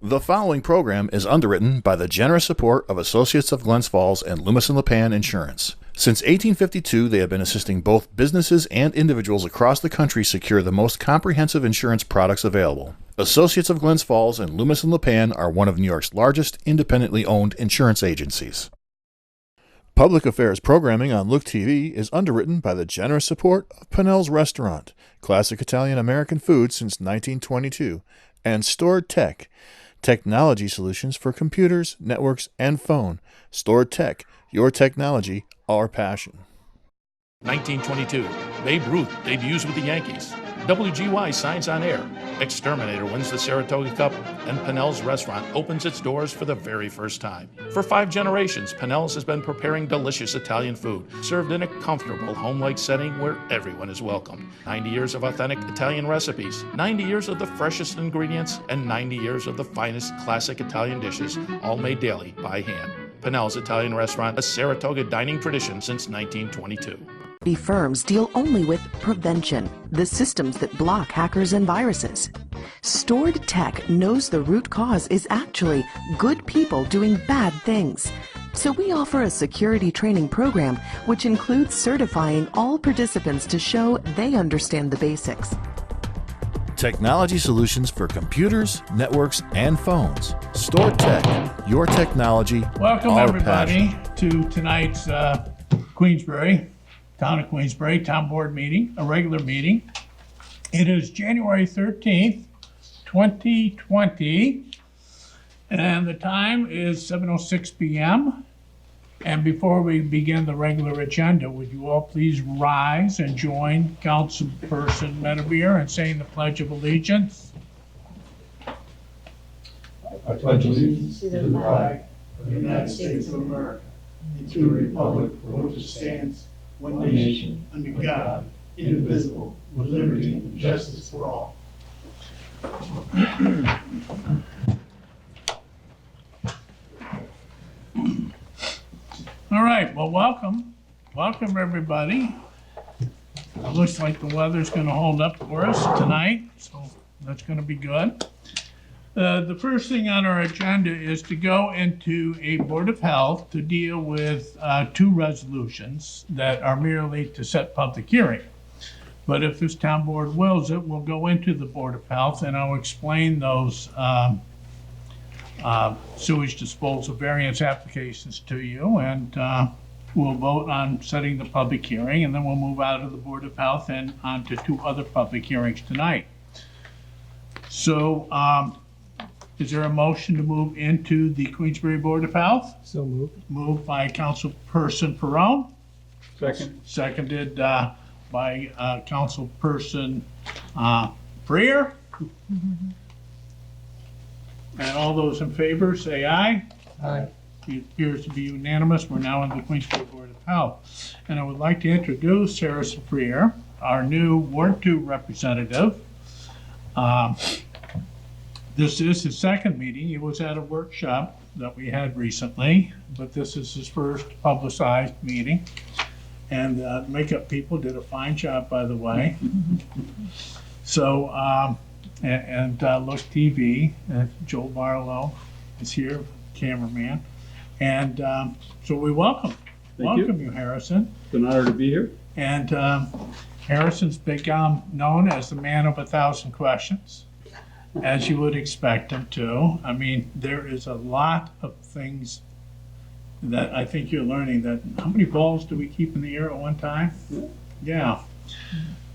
The following program is underwritten by the generous support of Associates of Glens Falls and Loomis and Lipan Insurance. Since 1852, they have been assisting both businesses and individuals across the country secure the most comprehensive insurance products available. Associates of Glens Falls and Loomis and Lipan are one of New York's largest independently owned insurance agencies. Public affairs programming on Look TV is underwritten by the generous support of Pinnell's Restaurant, classic Italian American food since 1922, and Stored Tech, technology solutions for computers, networks, and phone. Stored Tech, your technology, our passion. 1922, Babe Ruth debuts with the Yankees. WGY signs on air. Exterminator wins the Saratoga Cup, and Pinnell's Restaurant opens its doors for the very first time. For 5 generations, Pinnell's has been preparing delicious Italian food, served in a comfortable, home-like setting where everyone is welcome. 90 years of authentic Italian recipes, 90 years of the freshest ingredients, and 90 years of the finest classic Italian dishes, all made daily by hand. Pinnell's Italian Restaurant, a Saratoga dining tradition since 1922. Firms deal only with prevention, the systems that block hackers and viruses. Stored Tech knows the root cause is actually good people doing bad things. So we offer a security training program which includes certifying all participants to show they understand the basics. Technology solutions for computers, networks, and phones. Stored Tech, your technology, Welcome our everybody passion. to tonight's Queensbury, Town of Queensbury Town Board meeting, a regular meeting. It is January 13th, 2020, and the time is 7:06 p.m. And before we begin the regular agenda, would you all please rise and join Councilperson Medevere in saying the Pledge of Allegiance? I pledge allegiance to the flag of the United States of America and to the republic for which it stands, one nation, under God, indivisible, with liberty and justice for all. All right, well, welcome. Welcome, everybody. It looks like the weather's going to hold up for us tonight, so that's going to be good. The first thing on our agenda is to go into a Board of Health to deal with 2 resolutions that are merely to set public hearing. But if this town board wills it, we'll go into the Board of Health and I'll explain those sewage disposal variance applications to you, and we'll vote on setting the public hearing, and then we'll move out of the Board of Health and on to 2 other public hearings tonight. So, is there a motion to move into the Queensbury Board of Health? So moved. Moved by Councilperson Perone. Second. Seconded by Councilperson Freer. And all those in favor say aye. Aye. It appears to be unanimous. We're now in the Queensbury Board of Health. And I would like to introduce Harrison Freer, our new Ward 2 representative. This is his second meeting. He was at a workshop that we had recently, but this is his first publicized meeting. And makeup people did a fine job, by the way. So, Look TV, Joel Barlow is here, cameraman. And so we welcome you, Harrison. It's an honor to be here. And Harrison's become known as the man of 1,000 questions, as you would expect him to. I mean, there is a lot of things that I think you're learning. That how many balls do we keep in the air at one time? Yeah.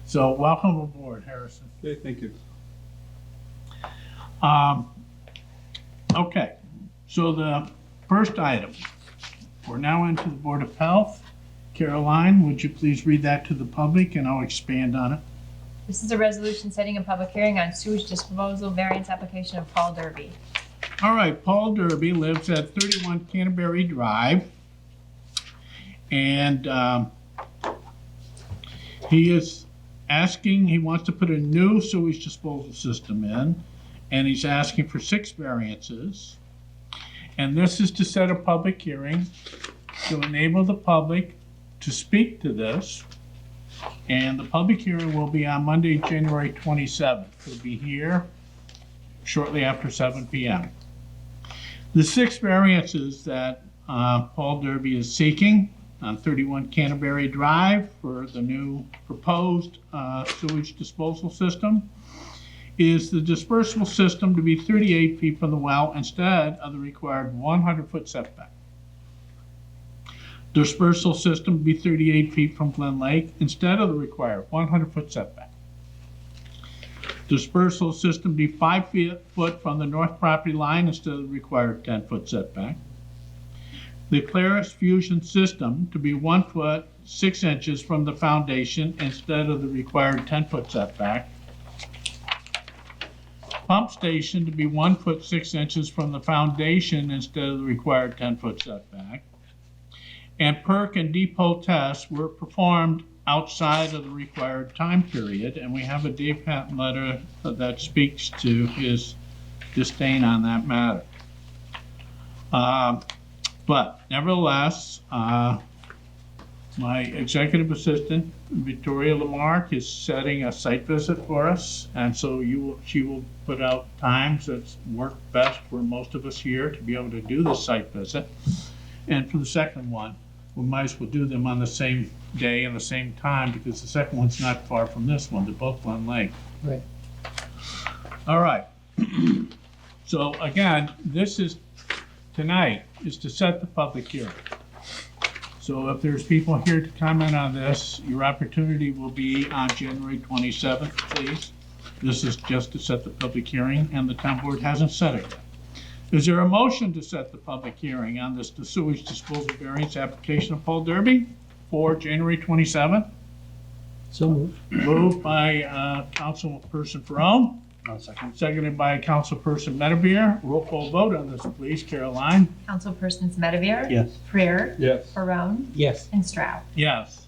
So welcome aboard, Harrison. Okay, thank you. Okay, so the first item, we're now into the Board of Health. Caroline, would you please read that to the public and I'll expand on it? This is a resolution setting a public hearing on sewage disposal variance application of Paul Derby. All right, Paul Derby lives at 31 Canterbury Drive. And he is asking, he wants to put a new sewage disposal system in, and he's asking for 6 variances. And this is to set a public hearing to enable the public to speak to this. And the public hearing will be on Monday, January 27th. It'll be here shortly after 7 p.m. The 6 variances that Paul Derby is seeking on 31 Canterbury Drive for the new proposed sewage disposal system is the dispersal system to be 38 feet from the well instead of the required 100-foot setback. Dispersal system to be 38 feet from Glen Lake instead of the required 100-foot setback. Dispersal system to be 5 foot from the north property line instead of the required 10-foot setback. The Claris fusion system to be 1 foot 6 inches from the foundation instead of the required 10-foot setback. Pump station to be 1 foot 6 inches from the foundation instead of the required 10-foot setback. And perk and depot tests were performed outside of the required time period, and we have a Dave Patton letter that speaks to his disdain on that matter. But nevertheless, my executive assistant, Victoria Lamarck, is setting a site visit for us, and so she will put out times that work best for most of us here to be able to do the site visit. And for the second one, we might as well do them on the same day and the same time, because the second one's not far from this one. They're both Glen Lake. Right. All right. So again, this is, tonight, is to set the public hearing. So if there's people here to comment on this, your opportunity will be on January 27th, please. This is just to set the public hearing, and the town board hasn't set it yet. Is there a motion to set the public hearing on this sewage disposal variance application of Paul Derby for January 27th? So moved. Moved by Councilperson Ferone. I'll second. Seconded by Councilperson Medevere. Roll call vote on this, please. Caroline? Councilpersons Medevere. Yes. Freer. Yes. Barone. Yes. And Stroud. Yes.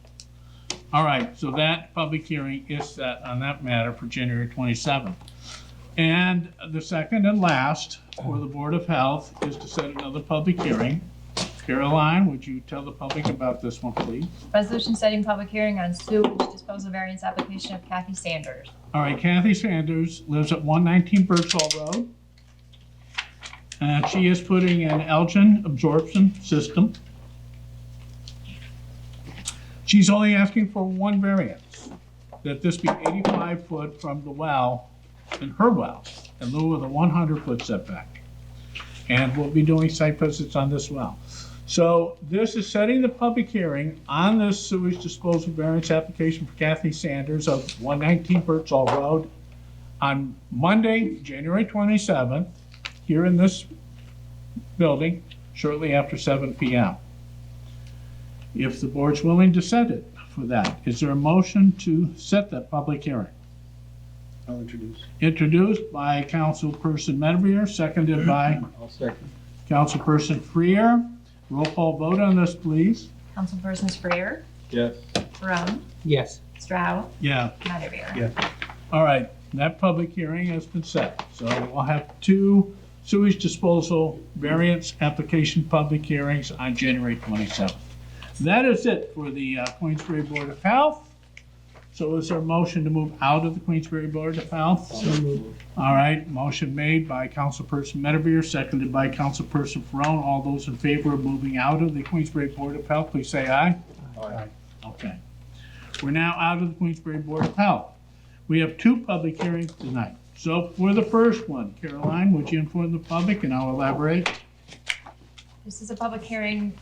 All right, so that public hearing is set on that matter for January 27th. And the second and last for the Board of Health is to set another public hearing. Caroline, would you tell the public about this one, please? Resolution setting public hearing on sewage disposal variance application of Kathy Sanders. All right, Kathy Sanders lives at 119 Birchall Road. And she is putting an Elgin absorption system. She's only asking for one variance, that this be 85 foot from the well, in her well, in lieu of the 100-foot setback. And we'll be doing site visits on this well. So this is setting the public hearing on this sewage disposal variance application for Kathy Sanders of 119 Birchall Road on Monday, January 27th, here in this building, shortly after 7 p.m. If the board's willing to set it for that, is there a motion to set that public hearing? I'll introduce. Introduced by Councilperson Medevere, seconded by I'll second. Councilperson Freer. Roll call vote on this, please. Councilpersons Freer. Yes. Barone. Yes. Stroud. Yeah, Medevere. Yeah. all right, that public hearing has been set. So we'll have 2 sewage disposal variance application public hearings on January 27th. That is it for the Queensbury Board of Health. So is there a motion to move out of the Queensbury Board of Health? So moved. All right, motion made by Councilperson Medevere, seconded by Councilperson Ferone. All those in favor of moving out of the Queensbury Board of Health, please say aye. Aye. Okay. We're now out of the Queensbury Board of Health. We have 2 public hearings tonight. So for the first one, Caroline, would you inform the public and I'll elaborate? This is a public hearing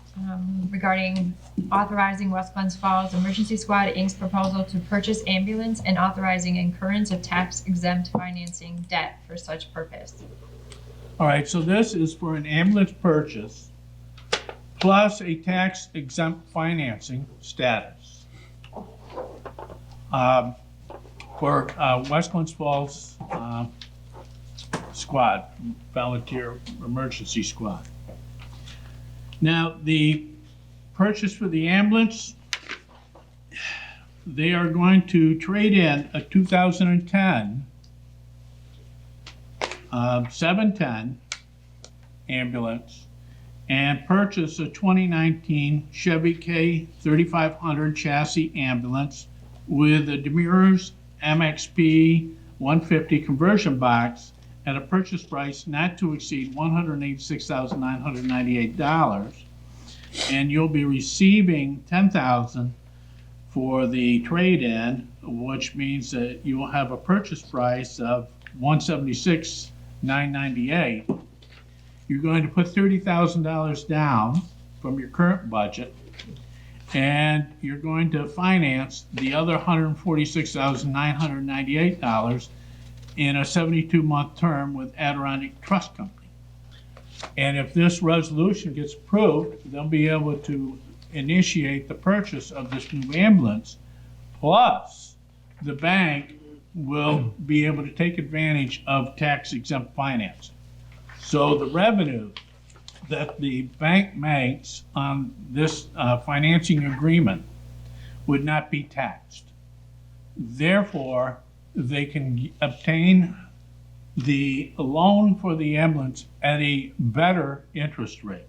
regarding authorizing West Glens Falls Emergency Squad Inc.'s proposal to purchase ambulance and authorizing incurrence of tax-exempt financing debt for such purpose. All right, so this is for an ambulance purchase plus a tax-exempt financing status for West Glens Falls Squad, Volunteer Emergency Squad. Now, the purchase for the ambulance, they are going to trade in a 2010 710 ambulance and purchase a 2019 Chevy K3500 chassis ambulance with a Demers MXP 150 conversion box at a purchase price not to exceed $186,998. And you'll be receiving $10,000 for the trade-in, which means that you will have a purchase price of $176,998. You're going to put $30,000 down from your current budget, and you're going to finance the other $146,998 in a 72-month term with Adirondack Trust Company. And if this resolution gets approved, they'll be able to initiate the purchase of this new ambulance, plus the bank will be able to take advantage of tax-exempt financing. So the revenue that the bank makes on this financing agreement would not be taxed. Therefore, they can obtain the loan for the ambulance at a better interest rate.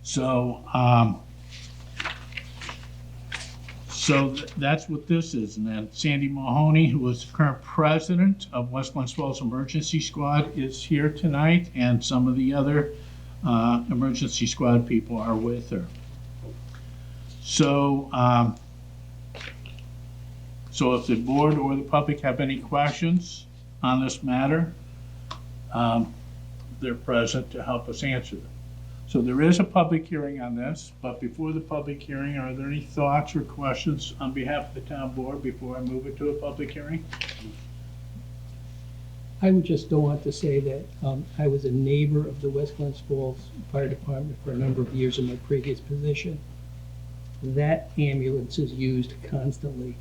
So, that's what this is. And then Sandy Mahoney, who is the current president of West Glens Falls Emergency Squad, is here tonight, and some of the other emergency squad people are with her. So, so if the board or the public have any questions on this matter, they're present to help us answer them. So there is a public hearing on this, but before the public hearing, are there any thoughts or questions on behalf of the town board before I move it to a public hearing? I would just go on to say that I was a neighbor of the West Glens Falls Fire Department for a number of years in my previous position. That ambulance is used constantly.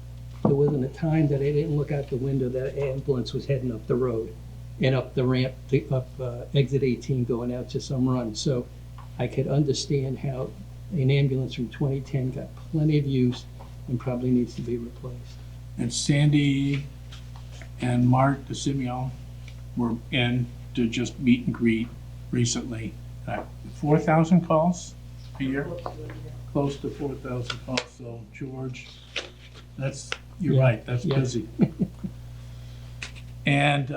There wasn't a time that I didn't look out the window that ambulance was heading up the road and up the ramp, up exit 18 going out to some run. So I could understand how an ambulance from 2010 got plenty of use and probably needs to be replaced. And Sandy and Mark DeSimeon were in to just meet and greet recently. 4,000 calls a year? Close to 4,000 calls. So George, you're right, that's busy. And,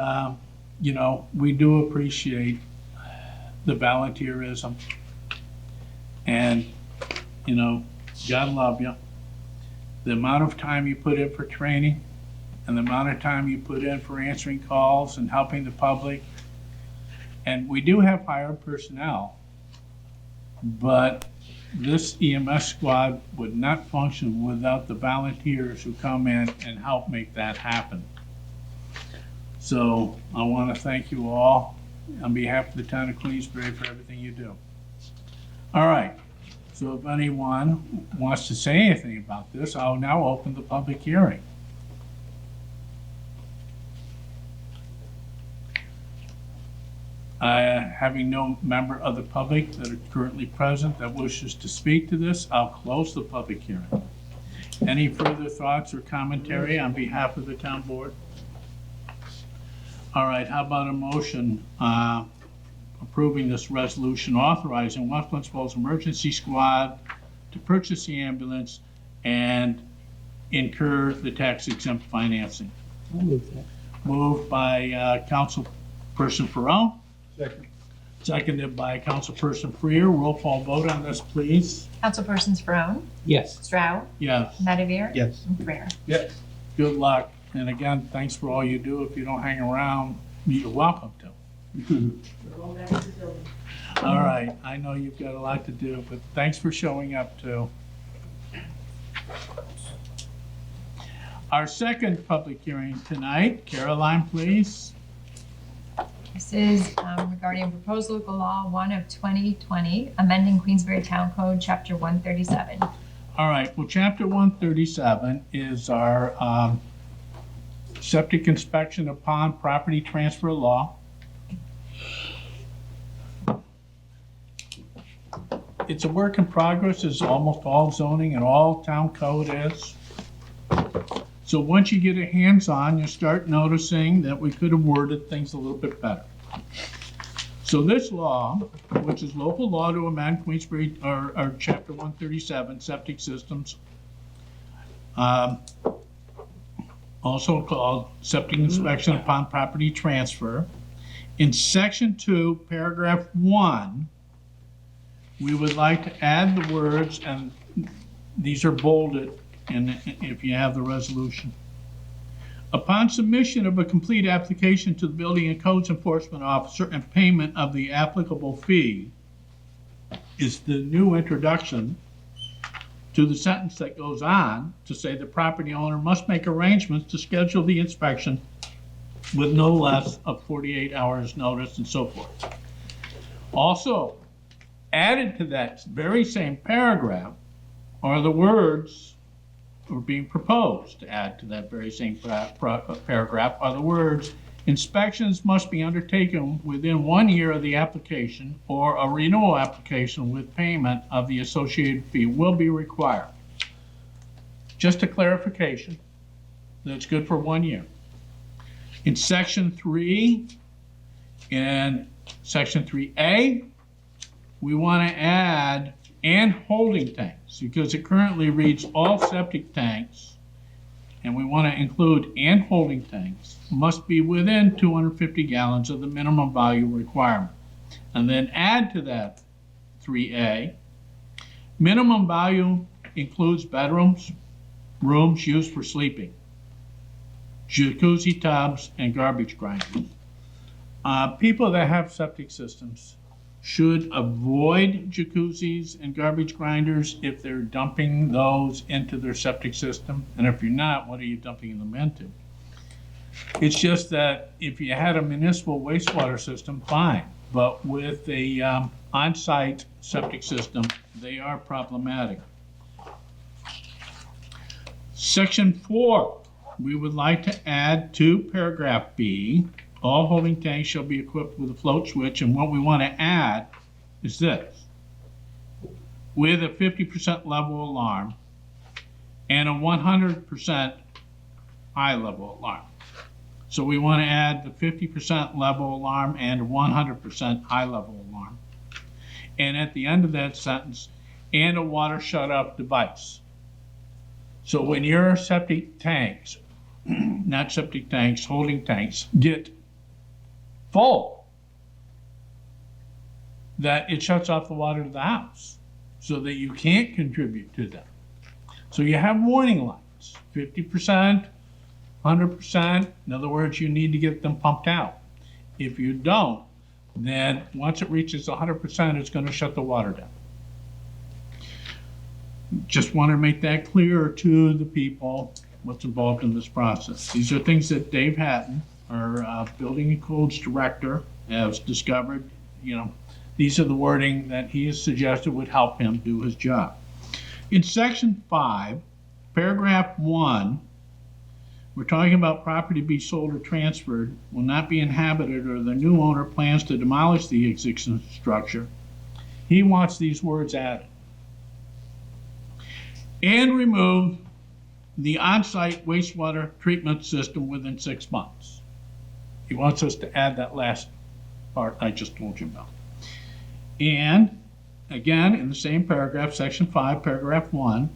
you know, we do appreciate the volunteerism. And, you know, God love you. The amount of time you put in for training and the amount of time you put in for answering calls and helping the public. And we do have hired personnel, but this EMS squad would not function without the volunteers who come in and help make that happen. So I want to thank you all on behalf of the town of Queensbury for everything you do. All right, so if anyone wants to say anything about this, I'll now open the public hearing. Having no member of the public that are currently present that wishes to speak to this, I'll close the public hearing. Any further thoughts or commentary on behalf of the town board? All right, how about a motion approving this resolution authorizing West Glens Falls Emergency Squad to purchase the ambulance and incur the tax-exempt financing? I'll move that. Moved by Councilperson Ferrell. Second. Seconded by Councilperson Freer. Roll call vote on this, please. Councilpersons Ferone, Yes. Stroud, Yes. Medivir. Yes. And Freer. Yes. Good luck. And again, thanks for all you do. If you don't hang around, you're welcome to. All right, I know you've got a lot to do, but thanks for showing up too. Our second public hearing tonight, Caroline, please. This is regarding proposed local law 1 of 2020, amending Queensbury Town Code, Chapter 137. All right, well, Chapter 137 is our septic inspection upon property transfer law. It's a work in progress, as almost all zoning and all town code is. So once you get a hands-on, you start noticing that we could have worded things a little bit better. So this law, which is local law to amend Queensbury, or Chapter 137, septic systems, also called septic inspection upon property transfer. In section 2, paragraph 1, we would like to add the words, and these are bolded if you have the resolution. Upon submission of a complete application to the Building and Codes Enforcement Officer and payment of the applicable fee is the new introduction to the sentence that goes on to say the property owner must make arrangements to schedule the inspection with no less of 48 hours notice and so forth. Also, added to that very same paragraph are the words, or being proposed to add to that very same paragraph are the words, inspections must be undertaken within 1 year of the application, or a renewal application with payment of the associated fee will be required. Just a clarification, that's good for 1 year. In section 3, in section 3A, we want to add and holding tanks, because it currently reads all septic tanks, and we want to include and holding tanks, must be within 250 gallons of the minimum value requirement. And then add to that 3A, minimum value includes bedrooms, rooms used for sleeping, jacuzzi tubs, and garbage grinders. People that have septic systems should avoid jacuzzis and garbage grinders if they're dumping those into their septic system. And if you're not, what are you dumping them into? It's just that if you had a municipal wastewater system, fine. But with a on-site septic system, they are problematic. Section 4, we would like to add to paragraph B, all holding tanks shall be equipped with a float switch, and what we want to add is this, with a 50% level alarm and a 100% high level alarm. So we want to add the 50% level alarm and a 100% high level alarm. And at the end of that sentence, and a water shut-off device. So when your septic tanks, not septic tanks, holding tanks, get full, that it shuts off the water to the house so that you can't contribute to them. So you have warning lights, 50%, 100%. In other words, you need to get them pumped out. If you don't, then once it reaches 100%, it's going to shut the water down. Just want to make that clear to the people what's involved in this process. These are things that Dave Hatton, our Building and Codes Director, has discovered. You know, these are the wording that he has suggested would help him do his job. In section 5, paragraph 1, we're talking about property to be sold or transferred will not be inhabited or the new owner plans to demolish the existing structure. He wants these words added. And remove the on-site wastewater treatment system within 6 months. He wants us to add that last part I just told you about. And again, in the same paragraph, section 5, paragraph 1,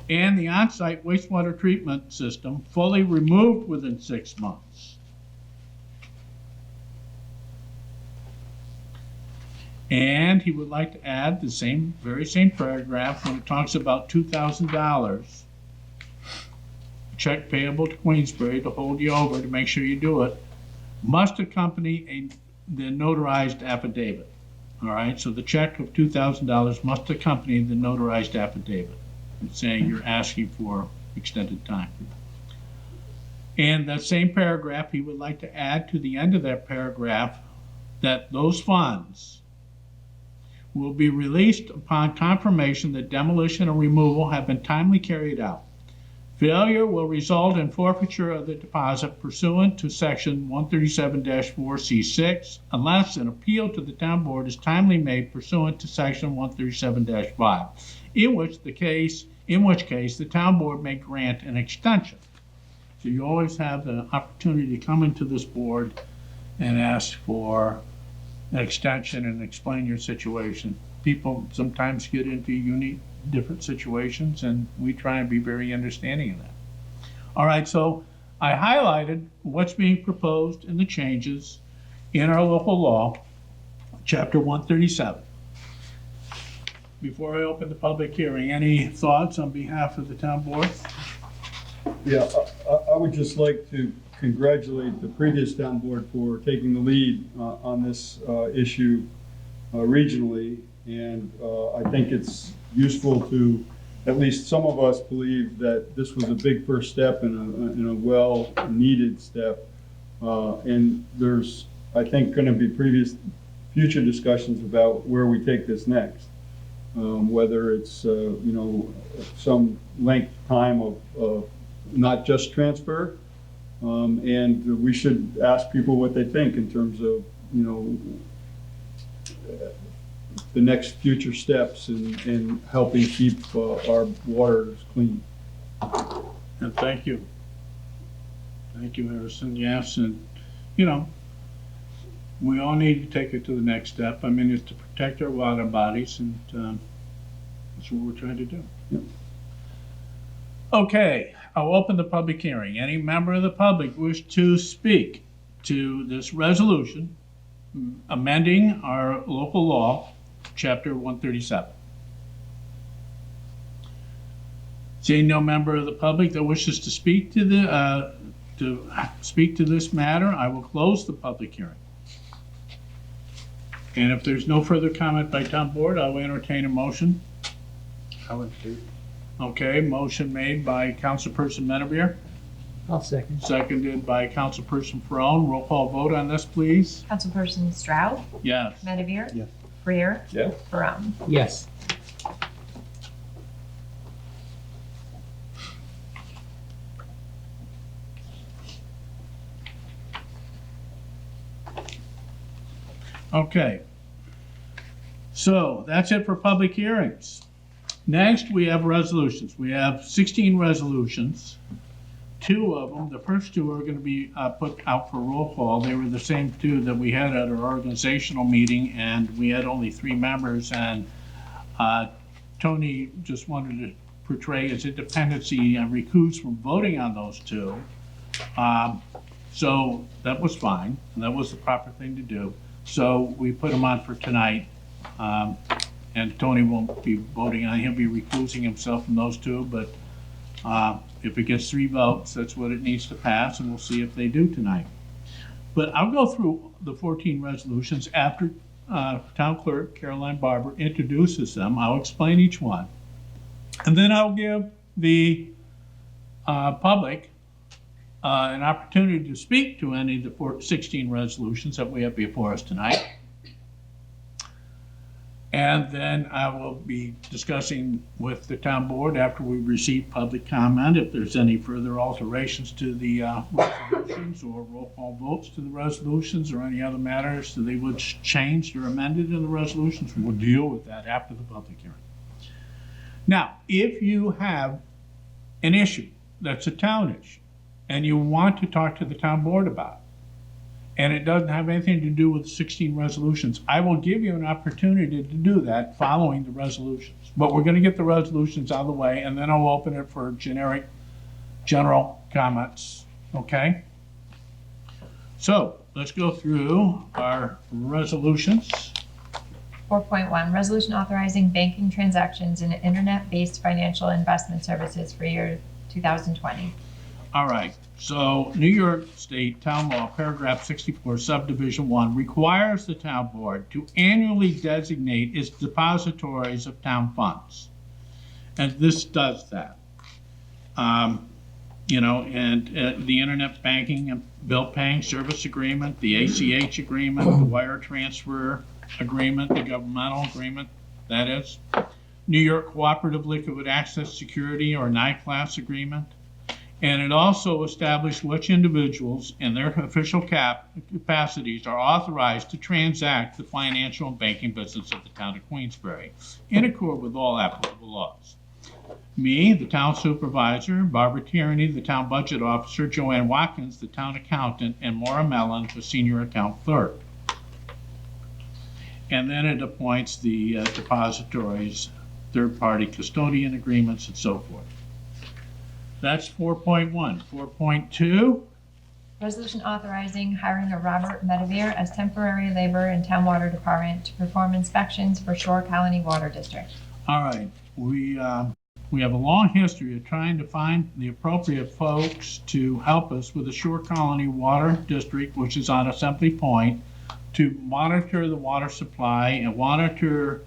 and the on-site wastewater treatment system fully removed within 6 months. And he would like to add the very same paragraph when it talks about $2,000, check payable to Queensbury to hold you over to make sure you do it, must accompany the notarized affidavit. All right, so the check of $2,000 must accompany the notarized affidavit saying you're asking for extended time. And that same paragraph, he would like to add to the end of that paragraph that those funds will be released upon confirmation that demolition or removal have been timely carried out. Failure will result in forfeiture of the deposit pursuant to section 137-4C6 unless an appeal to the town board is timely made pursuant to section 137-5, in which case the town board may grant an extension. So you always have the opportunity to come into this board and ask for an extension and explain your situation. People sometimes get into unique different situations, and we try and be very understanding of that. All right, so I highlighted what's being proposed and the changes in our local law, Chapter 137. Before I open the public hearing, any thoughts on behalf of the town board? Yeah, I would just like to congratulate the previous town board for taking the lead on this issue regionally. And I think it's useful to, at least some of us believe that this was a big first step and a well-needed step. And there's, I think, going to be future discussions about where we take this next. Whether it's, some length time of not just transfer. And we should ask people what they think in terms of, the next future steps in helping keep our waters clean. And thank you. Thank you, Harrison. Yes, and, we all need to take it to the next step. I mean, it's to protect our water bodies, and that's what we're trying to do. Yep. Okay, I'll open the public hearing. Any member of the public wish to speak to this resolution amending our local law, Chapter 137? Seeing no member of the public that wishes to speak to this matter, I will close the public hearing. And if there's no further comment by town board, I will entertain a motion. Okay, motion made by Councilperson Menavere, I'll second. seconded by Councilperson Ferone. Roll call vote on this, please. Councilperson Stroud, Yes. Medivir. Yes. Freer. Yes. Barone. Yes. Okay. So that's it for public hearings. Next, we have resolutions. We have 16 resolutions. 2 of them, the first 2 are going to be put out for roll call. They were the same 2 that we had at our organizational meeting, and we had only 3 members, and Tony just wanted to portray his independency and recuse from voting on those 2. So that was fine, and that was the proper thing to do. So we put them on for tonight, and Tony won't be voting on, he'll be recusing himself from those 2, but if it gets 3 votes, that's what it needs to pass, and we'll see if they do tonight. But I'll go through the 14 resolutions after Town Clerk Caroline Barber introduces them. I'll explain each one. And then I'll give the public an opportunity to speak to any of the 16 resolutions that we have before us tonight. And then I will be discussing with the town board after we receive public comment if there's any further alterations to the resolutions or roll call votes to the resolutions or any other matters that they would changed or amended in the resolutions. We'll deal with that after the public hearing. Now, if you have an issue that's a town issue and you want to talk to the town board about it, and it doesn't have anything to do with 16 resolutions, I will give you an opportunity to do that following the resolutions. But we're going to get the resolutions out of the way, and then I'll open it for general comments, okay? So let's go through our resolutions. 4.1, resolution authorizing banking transactions in internet-based financial investment services for year 2020. All right, so New York State Town Law, paragraph 64, subdivision 1, requires the town board to annually designate its depositories of town funds. And this does that. The internet banking and bill paying service agreement, the ACH agreement, the wire transfer agreement, the governmental agreement, that is. New York Cooperative Liquid Access Security or NICLAS agreement. And it also established which individuals in their official capacities are authorized to transact the financial and banking business of the town of Queensbury in accord with all applicable laws. Me, the town supervisor, Barbara Tierney, the town budget officer, Joanne Watkins, the town accountant, and Maura Mellon, the senior account clerk. And then it appoints the depositories, third-party custodian agreements, and so forth. That's 4.1. 4.2, Resolution authorizing hiring of Robert Medevere as temporary labor in Town Water Department to perform inspections for Shore Colony Water District. all right. We have a long history of trying to find the appropriate folks to help us with the Shore Colony Water District, which is on Assembly Point, to monitor the water supply and monitor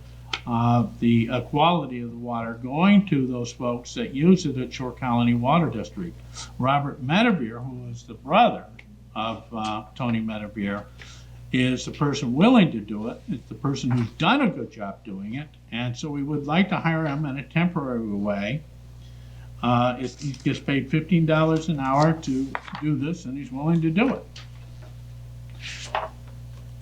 the quality of the water going to those folks that use it at Shore Colony Water District. Robert Medevere, who is the brother of Tony Medevere, is the person willing to do it. It's the person who's done a good job doing it. And so we would like to hire him in a temporary way. He gets paid $15 an hour to do this, and he's willing to do it.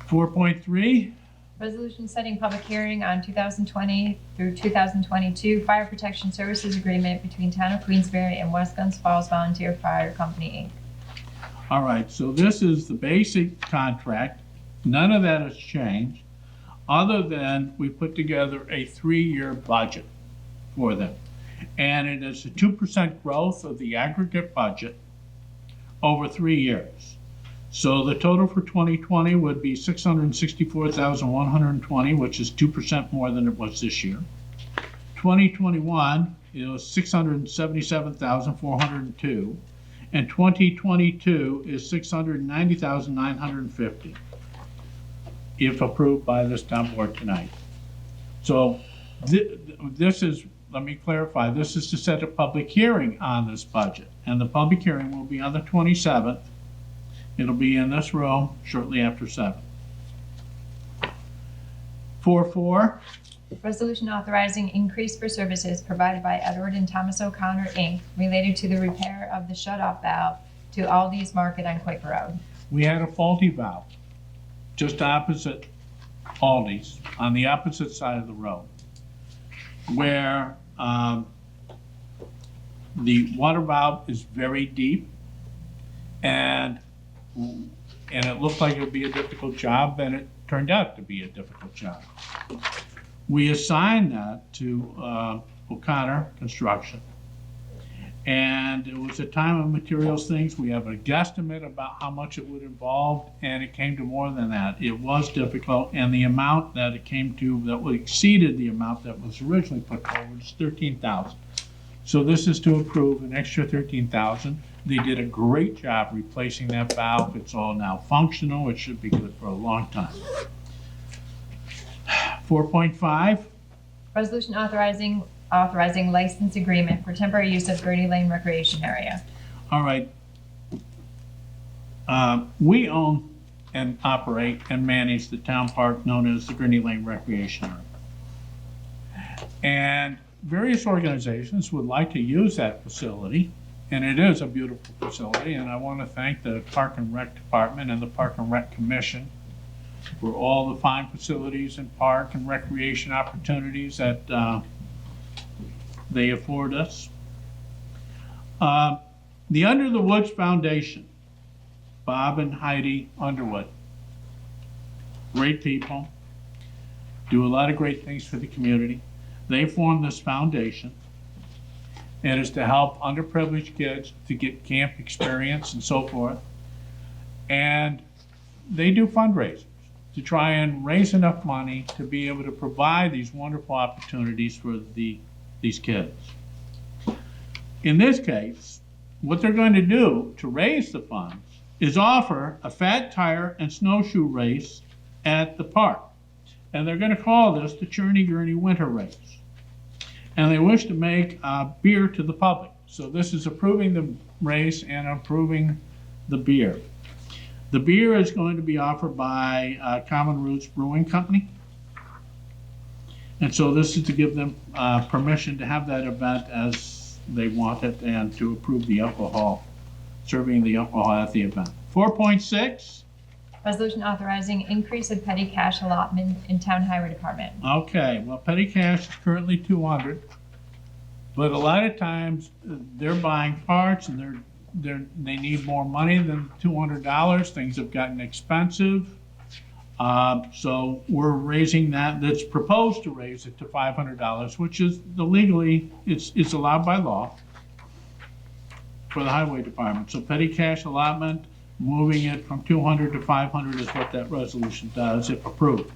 4.3, Resolution setting public hearing on 2020 through 2022 Fire Protection Services Agreement between Town of Queensbury and West Glens Falls Volunteer Fire Company, Inc. all right, so this is the basic contract. None of that has changed, other than we put together a 3-year budget for them. And it is a 2% growth of the aggregate budget over 3 years. So the total for 2020 would be $664,120, which is 2% more than it was this year. 2021 is $677,402, and 2022 is $690,950, if approved by this town board tonight. So this is, let me clarify, this is to set a public hearing on this budget, and the public hearing will be on the 27th. It'll be in this room shortly after 7. 4.4, Resolution authorizing increase for services provided by Edward and Thomas O'Connor, Inc., related to the repair of the shut-off valve to Aldi's Market on Quaker Road. we had a faulty valve just opposite Aldi's, on the opposite side of the road, where the water valve is very deep, and it looked like it would be a difficult job, and it turned out to be a difficult job. We assigned that to O'Connor Construction, and it was a time and materials things. We have a guesstimate about how much it would involve, and it came to more than that. It was difficult, and the amount that it came to that exceeded the amount that was originally put forward was $13,000. So this is to approve an extra $13,000. They did a great job replacing that valve. It's all now functional. It should be good for a long time. 4.5, Resolution authorizing license agreement for temporary use of Gurney Lane Recreation Area. all right. We own and operate and manage the town park known as the Gurney Lane Recreation Area. And various organizations would like to use that facility, and it is a beautiful facility, and I want to thank the Park and Rec Department and the Park and Rec Commission for all the fine facilities and park and recreation opportunities that they afford us. The Under the Woods Foundation, Bob and Heidi Underwood, great people, do a lot of great things for the community. They formed this foundation. It is to help underprivileged kids to get camp experience and so forth. And they do fundraisers to try and raise enough money to be able to provide these wonderful opportunities for these kids. In this case, what they're going to do to raise the funds is offer a fat tire and snowshoe race at the park. And they're going to call this the Churney Gurney Winter Race. And they wish to make beer to the public. So this is approving the race and approving the beer. The beer is going to be offered by Common Roots Brewing Company. And so this is to give them permission to have that event as they want it and to approve the alcohol, serving the alcohol at the event. 4.6. Resolution authorizing increase of petty cash allotment in Town Highway Department. Okay, well, petty cash is currently $200, but a lot of times they're buying parts and they need more money than $200. Things have gotten expensive, so we're raising that. That's proposed to raise it to $500, which is legally it's allowed by law. for the highway department. So petty cash allotment, moving it from 200 to 500 is what that resolution does, if approved.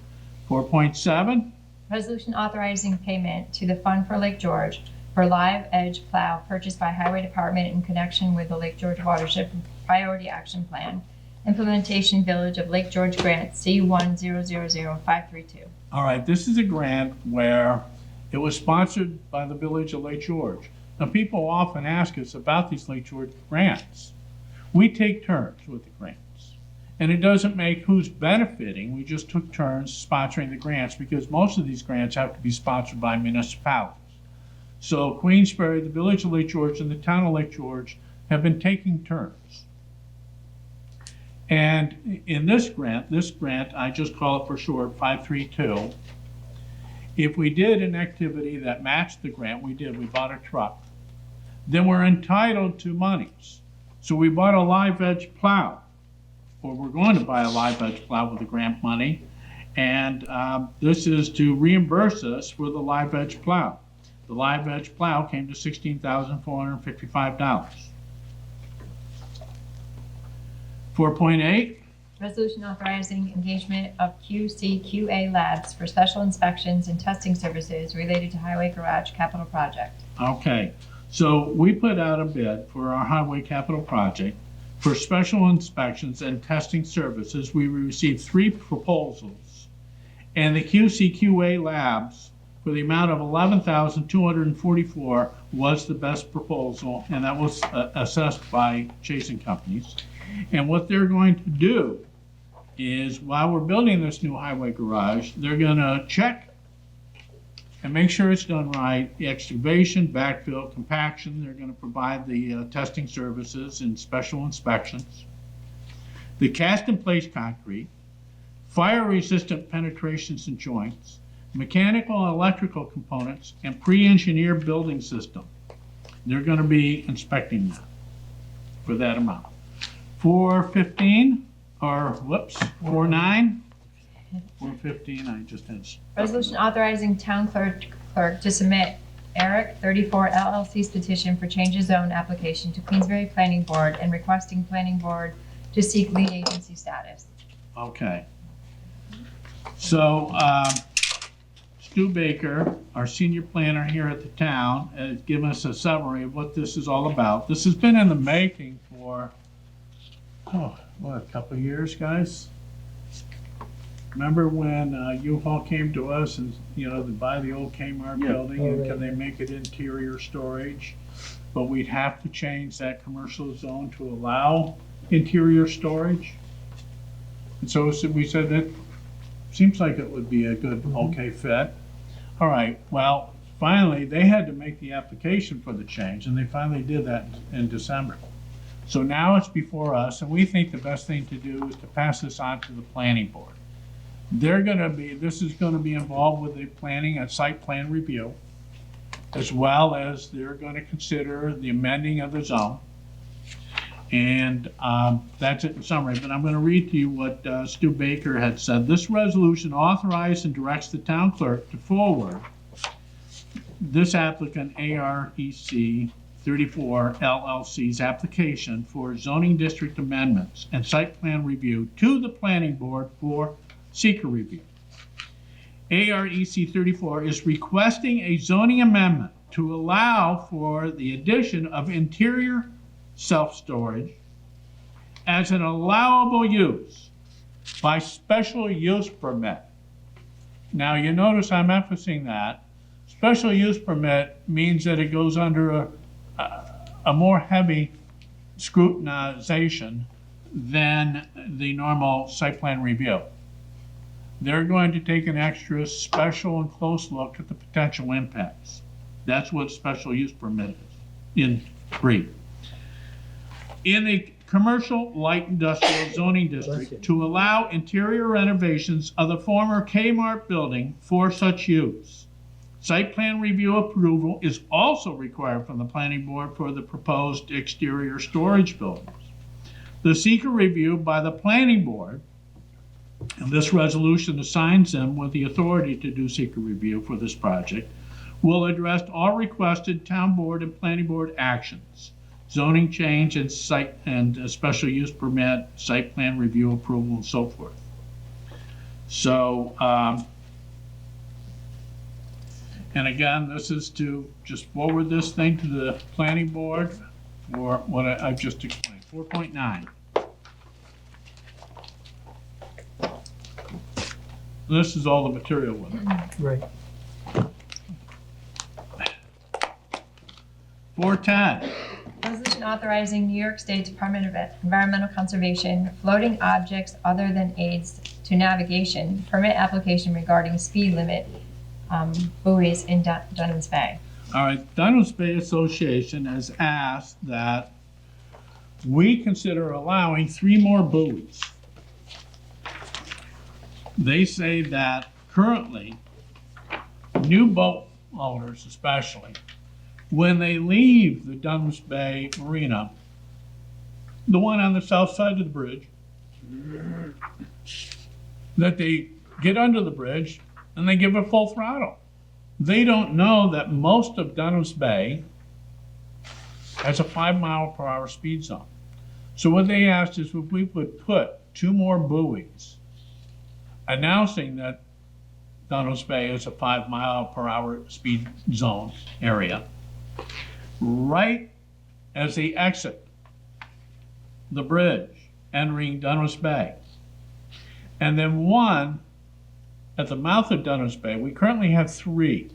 4.7, Resolution authorizing payment to the Fund for Lake George for live edge plow purchased by Highway Department in connection with the Lake George Watershed Priority Action Plan, Implementation Village of Lake George Grant C1000532. all right, this is a grant where it was sponsored by the Village of Lake George. Now, people often ask us about these Lake George grants. We take turns with the grants. And it doesn't make who's benefiting, we just took turns sponsoring the grants because most of these grants have to be sponsored by municipalities. So Queensbury, the Village of Lake George, and the Town of Lake George have been taking turns. And in this grant, I just call it for short 532. If we did an activity that matched the grant, we bought a truck, then we're entitled to monies. So we bought a live edge plow, or we're going to buy a live edge plow with the grant money, and this is to reimburse us for the live edge plow. The live edge plow came to $16,455. 4.8, Resolution authorizing engagement of QCQA labs for special inspections and testing services related to highway garage capital project. okay. So we put out a bid for our highway capital project for special inspections and testing services. We received 3 proposals, and the QCQA labs for the amount of $11,244 was the best proposal, and that was assessed by Chasing Companies. And what they're going to do is, while we're building this new highway garage, they're gonna check and make sure it's done right, the excavation, backfill, compaction. They're gonna provide the testing services and special inspections. The cast in place concrete, fire resistant penetrations and joints, mechanical and electrical components, and pre-engineered building system. They're gonna be inspecting that for that amount. 415, or whoops, 49, 415, I just had. Resolution authorizing town clerk to submit Eric 34 LLC's petition for change of zone application to Queensbury Planning Board and requesting Planning Board to seek lead agency status. Okay. So, Stu Baker, our senior planner here at the town, has given us a summary of what this is all about. This has been in the making for, a couple of years, guys? Remember when U-Haul came to us and, to buy the old Kmart building, and can they make it interior storage? But we'd have to change that commercial zone to allow interior storage. And so we said that seems like it would be a good, okay fit. All right, well, finally, they had to make the application for the change, and they finally did that in December. So now it's before us, and we think the best thing to do is to pass this on to the planning board. This is gonna be involved with the planning and site plan review, as well as they're gonna consider the amending of the zone. And that's it in summary, but I'm gonna read to you what Stu Baker had said. This resolution authorized and directs the town clerk to forward this applicant, AREC 34 LLC's application for zoning district amendments and site plan review to the planning board for seeker review. AREC 34 is requesting a zoning amendment to allow for the addition of interior self-storage as an allowable use by special use permit. Now, you notice I'm emphasizing that. Special use permit means that it goes under a more heavy scrutinization than the normal site plan review. They're going to take an extra special and close look at the potential impacts. That's what special use permit is, in brief. In the commercial light industrial zoning district, to allow interior renovations of the former Kmart building for such use. Site plan review approval is also required from the planning board for the proposed exterior storage buildings. The seeker review by the planning board, and this resolution assigns them with the authority to do seeker review for this project, will address all requested town board and planning board actions. zoning change and site and special use permit, site plan review approval, and so forth. So, and again, this is to just forward this thing to the planning board for what I've just explained. 4.9. This is all the material with it. Right. 410. Resolution authorizing New York State Department of Environmental Conservation floating objects other than aids to navigation permit application regarding speed limit buoys in Dunham's Bay. All right, Dunham's Bay Association has asked that we consider allowing 3 more buoys. They say that currently, new boat owners especially, when they leave the Dunham's Bay Marina, the one on the south side of the bridge, that they get under the bridge and they give it full throttle. They don't know that most of Dunham's Bay has a 5-mile-per-hour speed zone. So what they asked is if we would put 2 more buoys announcing that Dunham's Bay is a 5-mile-per-hour speed zone area, right as they exit the bridge entering Dunham's Bay. And then one at the mouth of Dunham's Bay. We currently have 3.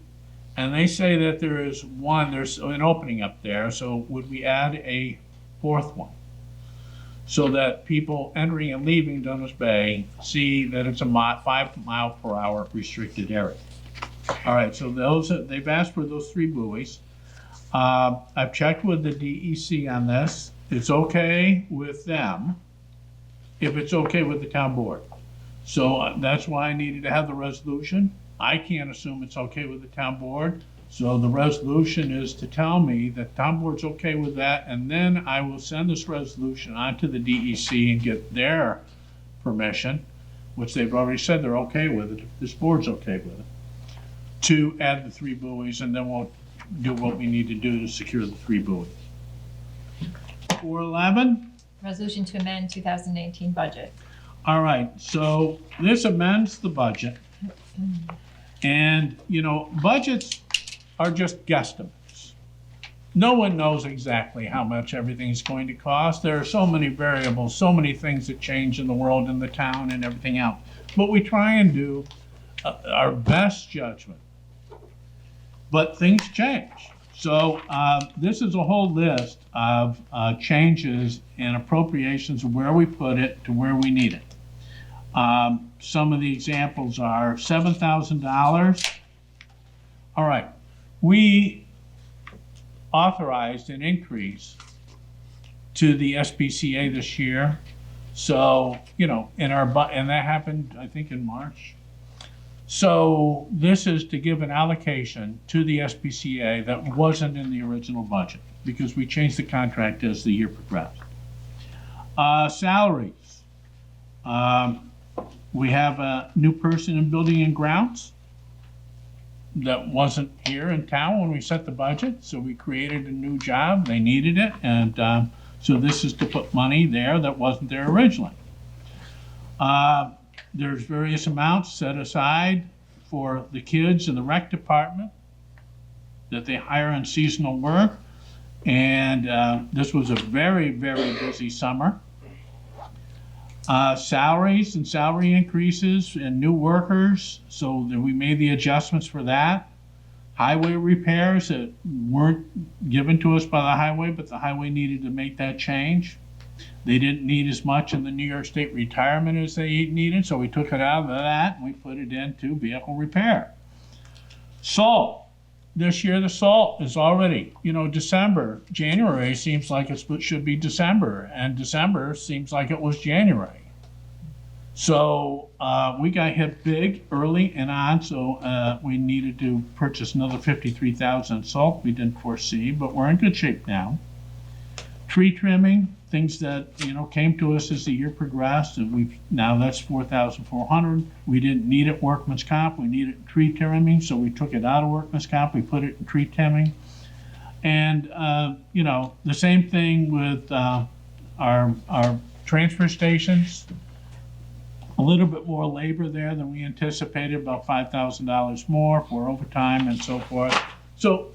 And they say that there is one, there's an opening up there, so would we add a 4th one? So that people entering and leaving Dunham's Bay see that it's a 5-mile-per-hour restricted area. All right, so they've asked for those 3 buoys. I've checked with the DEC on this. It's okay with them if it's okay with the town board. So that's why I needed to have the resolution. I can't assume it's okay with the town board. So the resolution is to tell me that town board's okay with that, and then I will send this resolution on to the DEC and get their permission, which they've already said they're okay with it, if this board's okay with it, to add the 3 buoys, and then we'll do what we need to do to secure the 3 buoys. 411. Resolution to amend 2018 budget. All right, so this amends the budget. And, you know, budgets are just guesstimates. No one knows exactly how much everything's going to cost. There are so many variables, so many things that change in the world, in the town, and everything else. But we try and do our best judgment. But things change. So this is a whole list of changes and appropriations of where we put it to where we need it. Some of the examples are $7,000. All right, we authorized an increase to the SPCA this year. So, you know, and that happened, I think, in March. So this is to give an allocation to the SPCA that wasn't in the original budget because we changed the contract as the year progressed. Salaries. We have a new person in building and grounds that wasn't here in town when we set the budget, so we created a new job. They needed it, and so this is to put money there that wasn't there originally. There's various amounts set aside for the kids in the rec department that they hire in seasonal work, and this was a very, very busy summer. Salaries and salary increases and new workers, so that we made the adjustments for that. Highway repairs that weren't given to us by the highway, but the highway needed to make that change. They didn't need as much in the New York State retirement as they needed, so we took it out of that and we put it into vehicle repair. Salt. This year the salt is already, you know, December. January seems like it should be December, and December seems like it was January. So we got hit big early and on, so we needed to purchase another 53,000 salt we didn't foresee, but we're in good shape now. Tree trimming, things that, you know, came to us as the year progressed, and now that's 4,400. We didn't need it workman's comp, we needed tree trimming, so we took it out of workman's comp, we put it in tree trimming. And, the same thing with our transfer stations. A little bit more labor there than we anticipated, about $5,000 more for overtime and so forth. So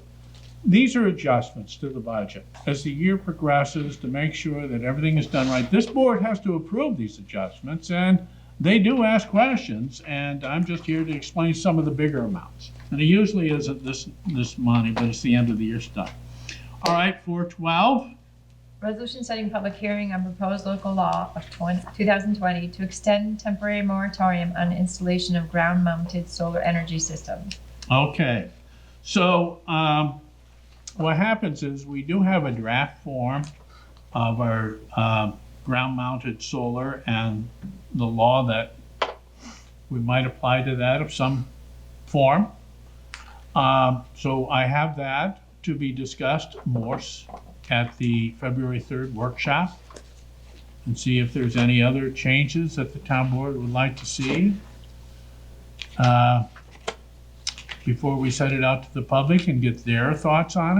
these are adjustments to the budget as the year progresses to make sure that everything is done right. This board has to approve these adjustments, and they do ask questions, and I'm just here to explain some of the bigger amounts. And it usually isn't this money, but it's the end of the year stuff. All right, 412. Resolution setting public hearing on proposed local law of 2020 to extend temporary moratorium on installation of ground-mounted solar energy systems. Okay, so what happens is we do have a draft form of our ground-mounted solar and the law that we might apply to that of some form. So I have that to be discussed more at the February 3rd workshop and see if there's any other changes that the town board would like to see before we set it out to the public and get their thoughts on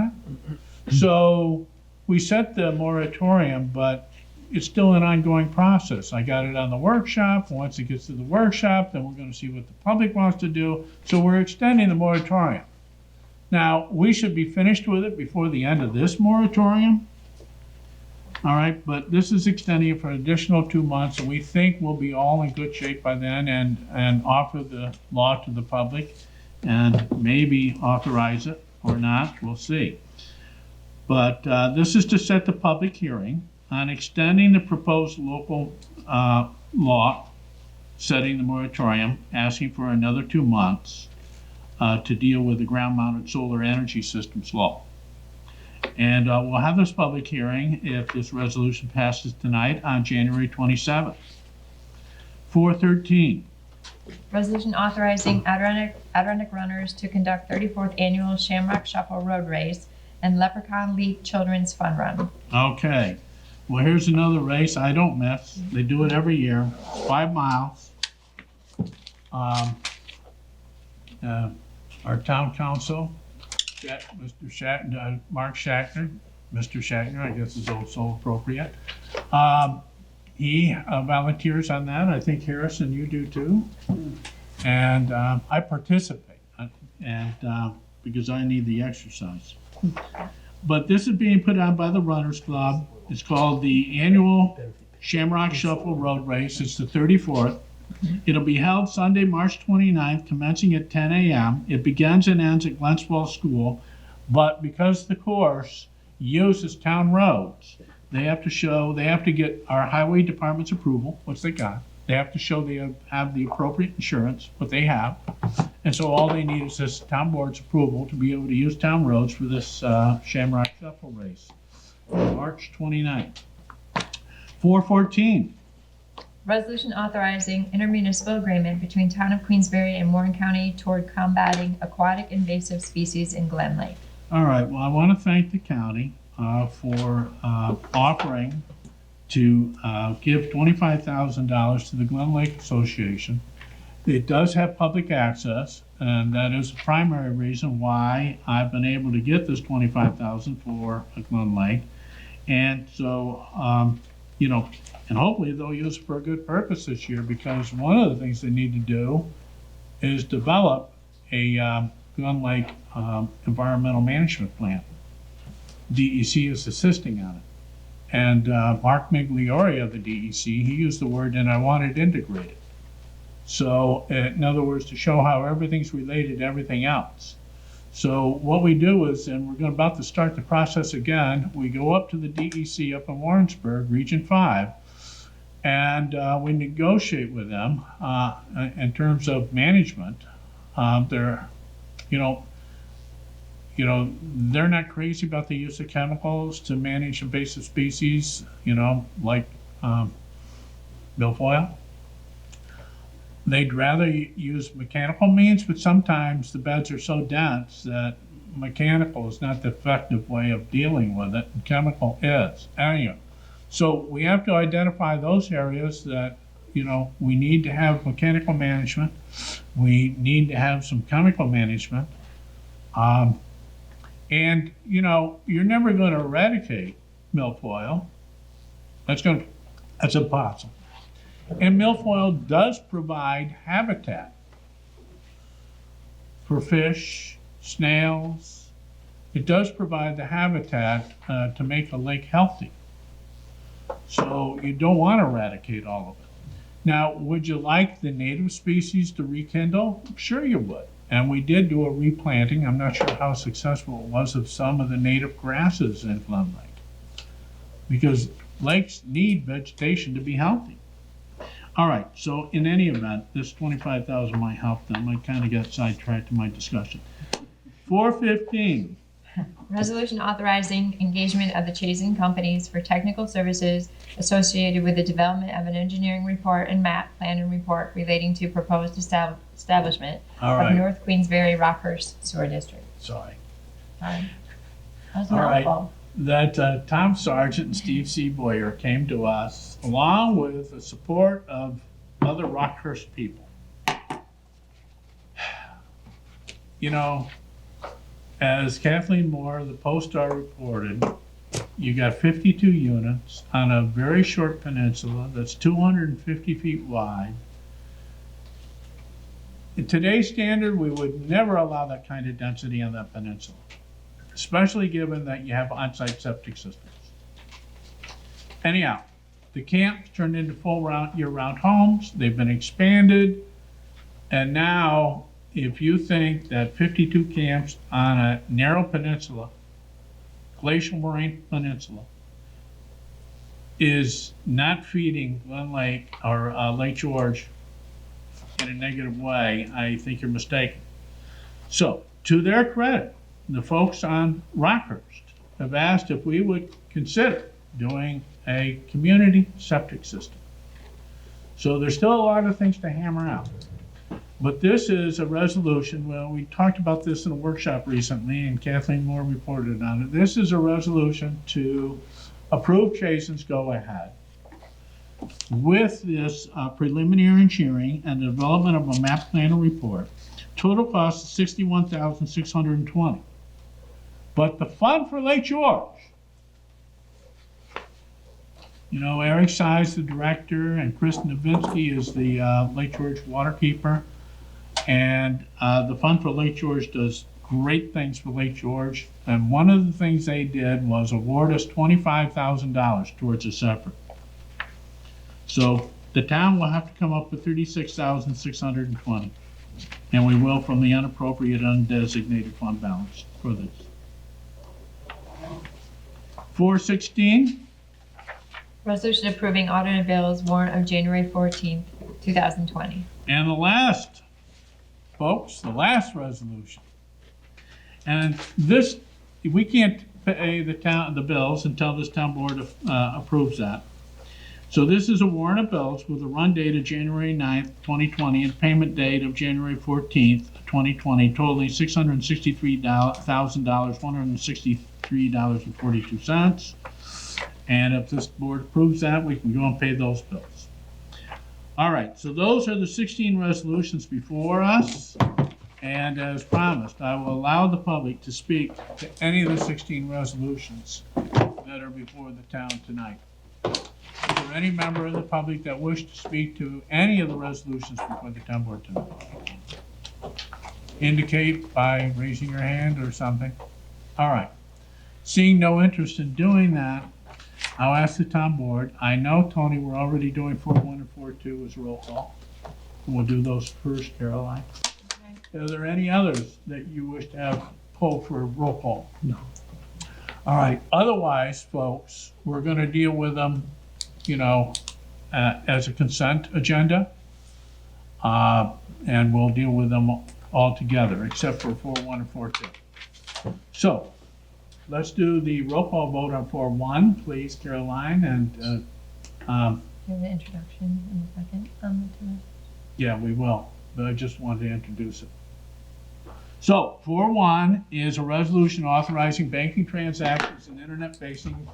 it. So we set the moratorium, but it's still an ongoing process. I got it on the workshop. Once it gets to the workshop, then we're going to see what the public wants to do. So we're extending the moratorium. Now, we should be finished with it before the end of this moratorium. All right, but this is extending it for an additional 2 months, and we think we'll be all in good shape by then and offer the law to the public and maybe authorize it or not, we'll see. But this is to set the public hearing on extending the proposed local law, setting the moratorium, asking for another 2 months to deal with the ground-mounted solar energy systems law. And we'll have this public hearing, if this resolution passes tonight, on January 27th. 413. Resolution authorizing Adirondack runners to conduct 34th annual Shamrock Shuffle Road Race and Leprechaun Leap Children's Fun Run. Okay. Well, here's another race I don't miss. They do it every year, 5 miles. Our town council, Mark Schachtner, Mr. Schachtner, I guess is also appropriate. He volunteers on that. I think Harrison, you do too. And I participate, and because I need the exercise. But this is being put on by the Runners Club. It's called the annual Shamrock Shuffle Road Race. It's the 34th. It'll be held Sunday, March 29th, commencing at 10 a.m. It begins and ends at Glens Falls School, but because the course uses town roads, they have to get our highway department's approval, which they got. They have to show they have the appropriate insurance, what they have. And so all they need is this town board's approval to be able to use town roads for this Shamrock Shuffle race, March 29th. 414. Resolution authorizing intermunicipal agreement between Town of Queensbury and Warren County toward combating aquatic invasive species in Glen Lake. All right, well, I want to thank the county for offering to give $25,000 to the Glen Lake Association. It does have public access, and that is the primary reason why I've been able to get this $25,000 for Glen Lake. And so, and hopefully they'll use it for a good purpose this year, because one of the things they need to do is develop a Glen Lake environmental management plan. DEC is assisting on it. And Mark Migliori of the DEC, he used the word, and I want it integrated. So in other words, to show how everything's related to everything else. So what we do is, and we're about to start the process again, we go up to the DEC up in Warrensburg, Region 5, and we negotiate with them in terms of management. They're not crazy about the use of chemicals to manage invasive species, like milfoil. They'd rather use mechanical means, but sometimes the beds are so dense that mechanical is not the effective way of dealing with it, and chemical is. Anyway, so we have to identify those areas that, we need to have mechanical management. We need to have some chemical management. And, you know, you're never going to eradicate milfoil. That's impossible. And milfoil does provide habitat for fish, snails. It does provide the habitat to make a lake healthy. So you don't want to eradicate all of it. Now, would you like the native species to rekindle? Sure you would. And we did do a replanting. I'm not sure how successful it was of some of the native grasses in Glen Lake, because lakes need vegetation to be healthy. All right, so in any event, this 25,000 might help them. I kind of got sidetracked in my discussion. 415. Resolution authorizing engagement of the chosen companies for technical services associated with the development of an engineering report and map plan and report relating to proposed establishment All of right. North Queensbury Rockhurst Sewer District. Sorry. Sorry. That was All right. mouthful. That Tom Sargent and Steve C. Boyer came to us along with the support of other Rockhurst people. You know, as Kathleen Moore, the Post-Star reported, you got 52 units on a very short peninsula that's 250 feet wide. In today's standard, we would never allow that kind of density on that peninsula, especially given that you have on-site septic systems. Anyhow, the camps turned into full year-round homes. They've been expanded, and now if you think that 52 camps on a narrow peninsula, glacial moraine peninsula, is not feeding Glen Lake or Lake George in a negative way, I think you're mistaken. So, to their credit, the folks on Rockhurst have asked if we would consider doing a community septic system. So there's still a lot of things to hammer out. But this is a resolution, well, we talked about this in a workshop recently, and Kathleen Moore reported on it. This is a resolution to approve Chasen's go-ahead with this preliminary engineering and the development of a map plan and report. Total cost is $61,620. But the fund for Lake George, you know, Eric Size, the director, and Chris Novinsky is the Lake George waterkeeper. And the Fund for Lake George does great things for Lake George. And one of the things they did was award us $25,000 towards this effort. So the town will have to come up with $36,620. And we will from the unappropriated undesignated fund balance for this. 416. Resolution approving audit bills warrant of January 14th, 2020. And the last, folks, the last resolution. And this, we can't pay the bills until this town board approves that. So this is a warrant of bills with a run date of January 9th, 2020, and payment date of January 14th, 2020, totaling $663,000, $163.42. And if this board approves that, we can go and pay those bills. All right, so those are the 16 resolutions before us. And as promised, I will allow the public to speak to any of the 16 resolutions that are before the town tonight. Is there any member of the public that wishes to speak to any of the resolutions before the town board tonight? Indicate by raising your hand or something. All right. Seeing no interest in doing that, I'll ask the town board. I know, Tony, we're already doing 4.1 and 4.2 as roll call. We'll do those first, Caroline. Okay. Are there any others that you wish to have pulled for roll call? No. All right. Otherwise, folks, we're going to deal with them, you know, as a consent agenda. And we'll deal with them all together, except for 4.1 and 4.2. So, let's do the roll call vote on 4.1, please, Caroline, and You have the introduction in a second on the town. yeah, we will, but I just wanted to introduce it. So, 4.1 is a resolution authorizing banking transactions and internet-facing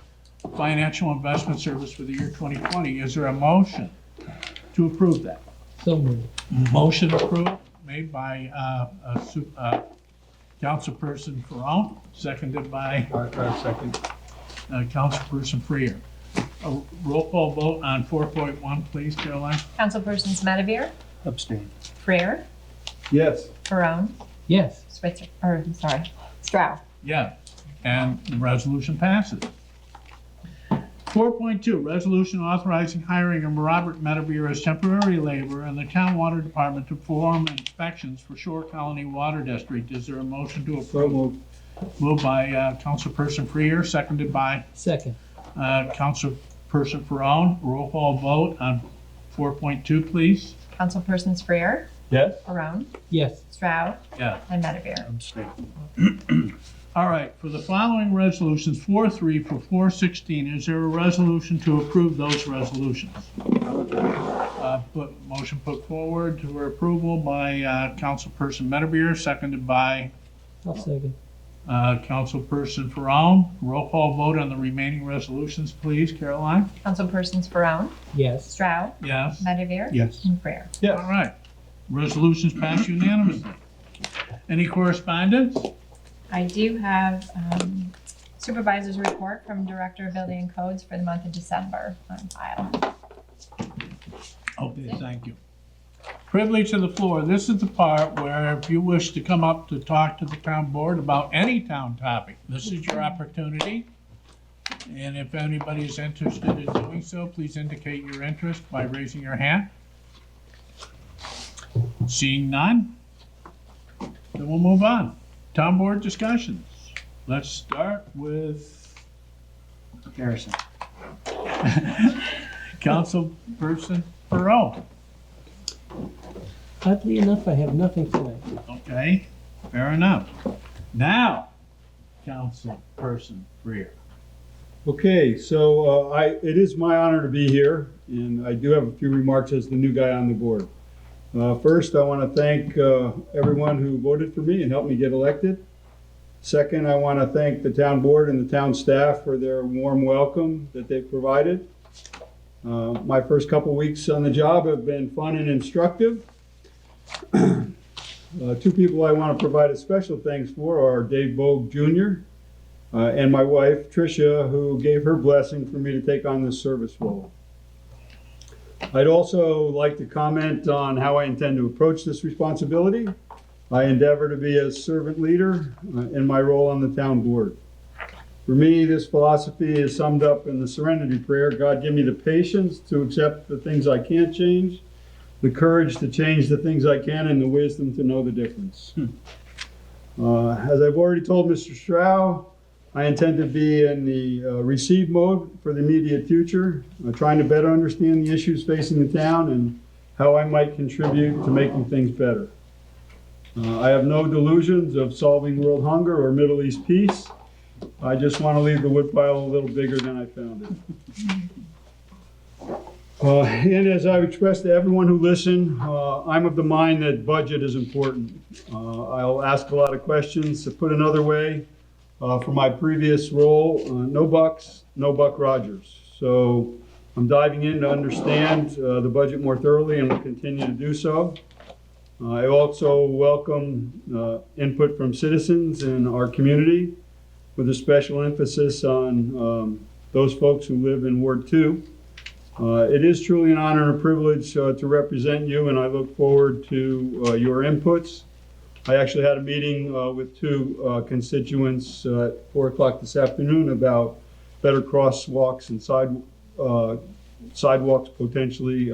financial investment service for the year 2020. Is there a motion to approve that? So moved. Motion approved, made by Councilperson Ferrell, seconded by Second. Councilperson Freer. A roll call vote on 4.1, please, Caroline. Councilpersons Medivir, Abstain. Freer, Yes. Perone, Yes. Switzer, or, I'm sorry, Stroud. Yeah, and the resolution passes. 4.2, resolution authorizing hiring of Robert Medivir as temporary labor in the town water department to perform inspections for Shore Colony Water District. Is there a motion to So approve? moved. Moved by Councilperson Freer, seconded by Second. Councilperson Ferrone. Roll call vote on 4.2, please. Councilpersons Freer, Yes. Perone, Yes. Stroud, Yeah. and Medivir. Abstain. All right, for the following resolutions, 4.3 for 4.16, is there a resolution to approve those resolutions? Motion put forward to approval by Councilperson Medivir, seconded by I'll second. Councilperson Ferrone. Roll call vote on the remaining resolutions, please, Caroline? Councilpersons Perone, Yes. Stroud, Yes? Medivir, Yes. and Freer. Yes. All right. Resolutions passed unanimously. Any correspondence? I do have supervisor's report from Director of Building and Codes for the month of December on file. Okay, thank you. Privilege of the floor. This is the part where if you wish to come up to talk to the town board about any town topic, this is your opportunity. And if anybody is interested in doing so, please indicate your interest by raising your hand. Seeing none, then we'll move on. Town board discussions. Let's start with Harrison. Councilperson Perot. Oddly enough, I have nothing tonight. Okay, fair enough. Now, Councilperson Freer. Okay, so it is my honor to be here, and I do have a few remarks as the new guy on the board. First, I want to thank everyone who voted for me and helped me get elected. Second, I want to thank the town board and the town staff for their warm welcome that they provided. My first couple weeks on the job have been fun and instructive. Two people I want to provide a special thanks for are Dave Bogue Jr. And my wife, Tricia, who gave her blessing for me to take on this service role. I'd also like to comment on how I intend to approach this responsibility. I endeavor to be a servant leader in my role on the town board. For me, this philosophy is summed up in the Serenity Prayer. God, give me the patience to accept the things I can't change, the courage to change the things I can, and the wisdom to know the difference. As I've already told Mr. Stroud, I intend to be in the receive mode for the immediate future, trying to better understand the issues facing the town and how I might contribute to making things better. I have no delusions of solving world hunger or Middle East peace. I just want to leave the woodpile a little bigger than I found it. And as I've expressed to everyone who listened, I'm of the mind that budget is important. I'll ask a lot of questions. To put another way, for my previous role, no bucks, no Buck Rogers. So I'm diving in to understand the budget more thoroughly and will continue to do so. I also welcome input from citizens in our community with a special emphasis on those folks who live in Ward 2. It is truly an honor and a privilege to represent you, and I look forward to your inputs. I actually had a meeting with two constituents at 4 o'clock this afternoon about better crosswalks and sidewalks potentially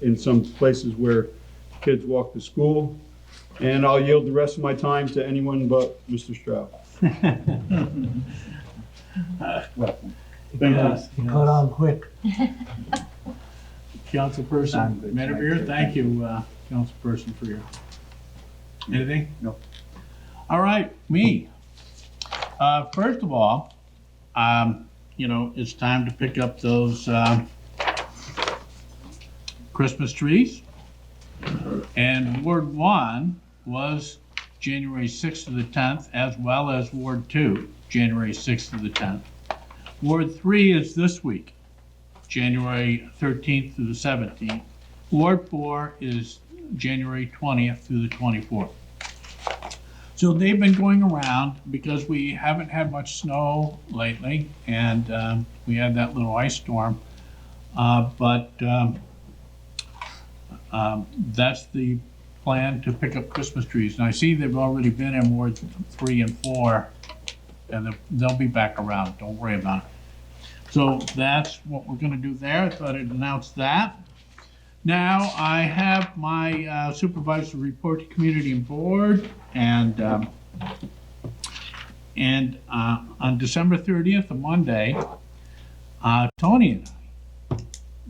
in some places where kids walk to school. And I'll yield the rest of my time to anyone but Mr. Stroud. Cut on quick. Councilperson Medivir, thank you, Councilperson Freer. Anything? No. All right, me. First of all, it's time to pick up those Christmas trees. And Ward 1 was January 6th to the 10th, as well as Ward 2, January 6th to the 10th. Ward 3 is this week, January 13th through the 17th. Ward 4 is January 20th through the 24th. So they've been going around because we haven't had much snow lately, and we had that little ice storm. But that's the plan, to pick up Christmas trees. And I see they've already been in Ward 3 and 4, and they'll be back around. Don't worry about it. So that's what we're going to do there. I thought I'd announce that. Now I have my supervisor report to community and board, and on December 30th, a Monday, Tony and I,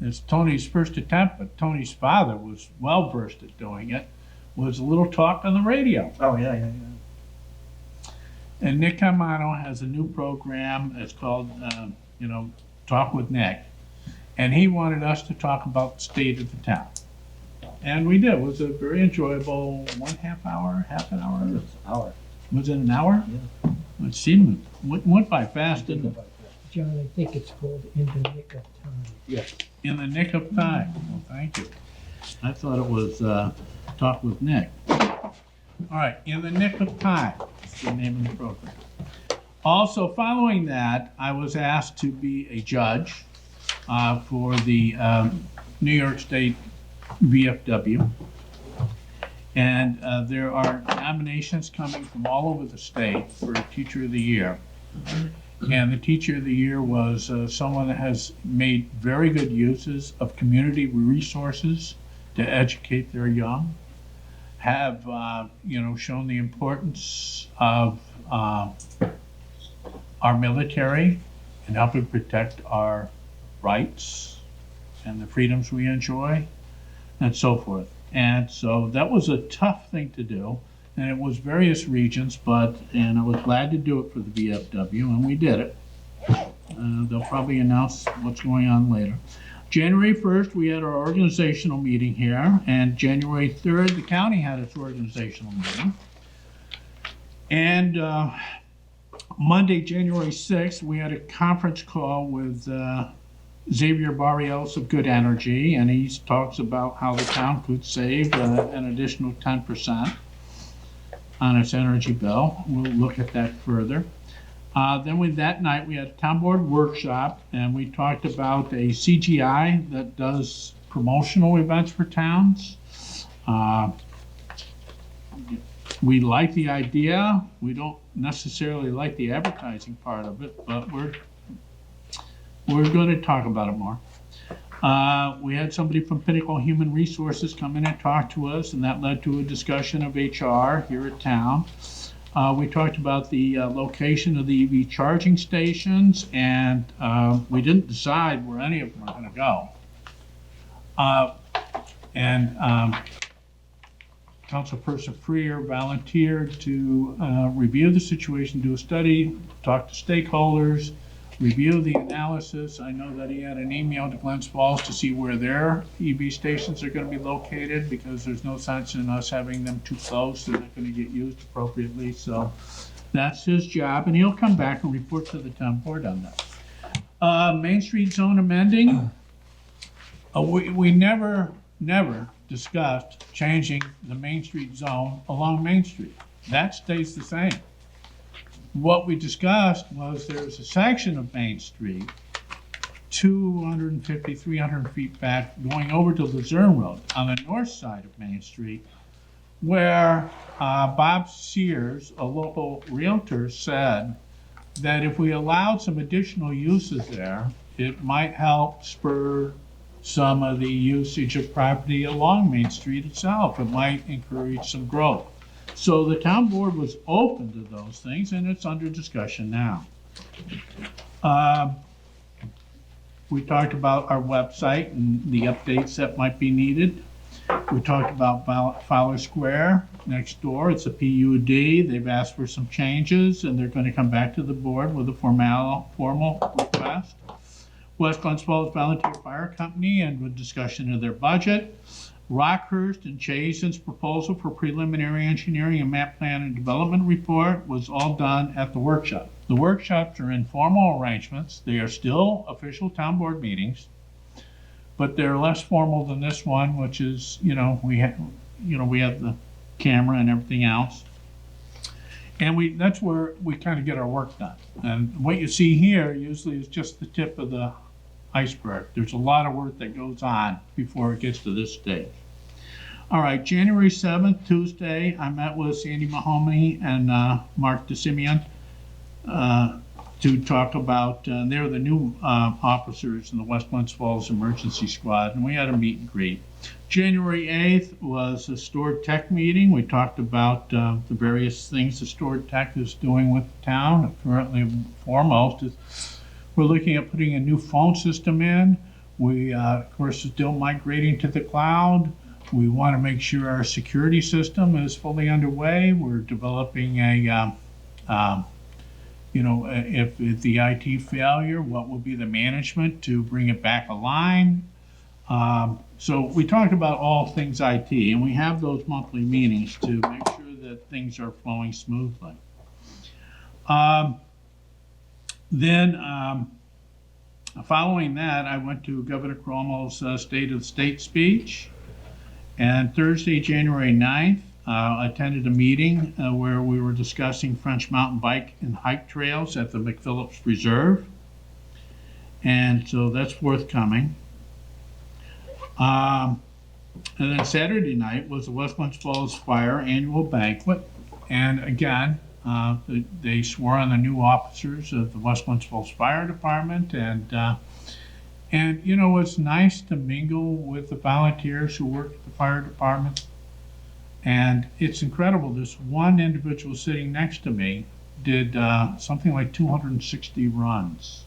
it's Tony's first attempt, but Tony's father was well versed at doing it, was a little talk on the radio. Oh, yeah. And Nick Camano has a new program. It's called, Talk with Nick. And he wanted us to talk about the state of the town. And we did. It was a very enjoyable half an hour. Hour. Was it an hour? Yeah. It seemed, went by fast, didn't it? John, I think it's called In the Nick of Time. Yes. In the nick of time. Well, thank you. I thought it was Talk with Nick. All right, In the Nick of Time is the name of the program. Also, following that, I was asked to be a judge for the New York State VFW. And there are nominations coming from all over the state for Teacher of the Year. And the Teacher of the Year was someone that has made very good uses of community resources to educate their young, have shown the importance of our military and helping protect our rights and the freedoms we enjoy, and so forth. And so that was a tough thing to do, and it was various regions, and I was glad to do it for the VFW, and we did it. They'll probably announce what's going on later. January 1st, we had our organizational meeting here, and January 3rd, the county had its organizational meeting. And Monday, January 6th, we had a conference call with Xavier Barrios of Good Energy, and he talks about how the town could save an additional 10% on its energy bill. We'll look at that further. Then that night we had a town board workshop, and we talked about a CGI that does promotional events for towns. We like the idea. We don't necessarily like the advertising part of it, but we're going to talk about it more. We had somebody from Pinnacle Human Resources come in and talk to us, and that led to a discussion of HR here at town. We talked about the location of the EV charging stations, and we didn't decide where any of them are going to go. Councilperson Freer volunteered to review the situation, do a study, talk to stakeholders, review the analysis. I know that he had an email to Glens Falls to see where their EV stations are going to be located, because there's no sense in us having them too close. They're not going to get used appropriately. So that's his job, and he'll come back and report to the town board on that. Main Street zone amending. We never discussed changing the Main Street zone along Main Street. That stays the same. What we discussed was there's a section of Main Street, 250, 300 feet back, going over to Luzerne Road on the north side of Main Street, where Bob Sears, a local realtor, said that if we allowed some additional uses there, it might help spur some of the usage of property along Main Street itself. It might encourage some growth. So the town board was open to those things, and it's under discussion now. We talked about our website and the updates that might be needed. We talked about Fowler Square next door. It's a PUD. They've asked for some changes, and they're going to come back to the board with a formal request. West Glens Falls Volunteer Fire Company, and with discussion of their budget. Rockhurst and Chasen's proposal for preliminary engineering and map plan and development report was all done at the workshop. The workshops are informal arrangements. They are still official town board meetings, but they're less formal than this one, which is, we have the camera and everything else. And that's where we kind of get our work done. And what you see here usually is just the tip of the iceberg. There's a lot of work that goes on before it gets to this stage. All right, January 7th, Tuesday, I met with Sandy Mahoney and Mark DeSimeon to talk about, they're the new officers in the West Glens Falls Emergency Squad, and we had a meet and greet. January 8th was a Stored Tech meeting. We talked about the various things the Stored Tech is doing with the town. Currently, foremost is we're looking at putting a new phone system in. We, of course, are still migrating to the cloud. We want to make sure our security system is fully underway. We're developing a, if the IT failure, what will be the management to bring it back online. So we talked about all things IT, and we have those monthly meetings to make sure that things are flowing smoothly. Following that, I went to Governor Cuomo's State of the State speech. And Thursday, January 9th, attended a meeting where we were discussing French mountain bike and hike trails at the McPhillips Reserve. And so that's forthcoming. And then Saturday night was the West Glens Falls Fire annual banquet. And again, they swore on the new officers of the West Glens Falls Fire Department. And you know, it's nice to mingle with the volunteers who work at the fire department. And it's incredible. This one individual sitting next to me did something like 260 runs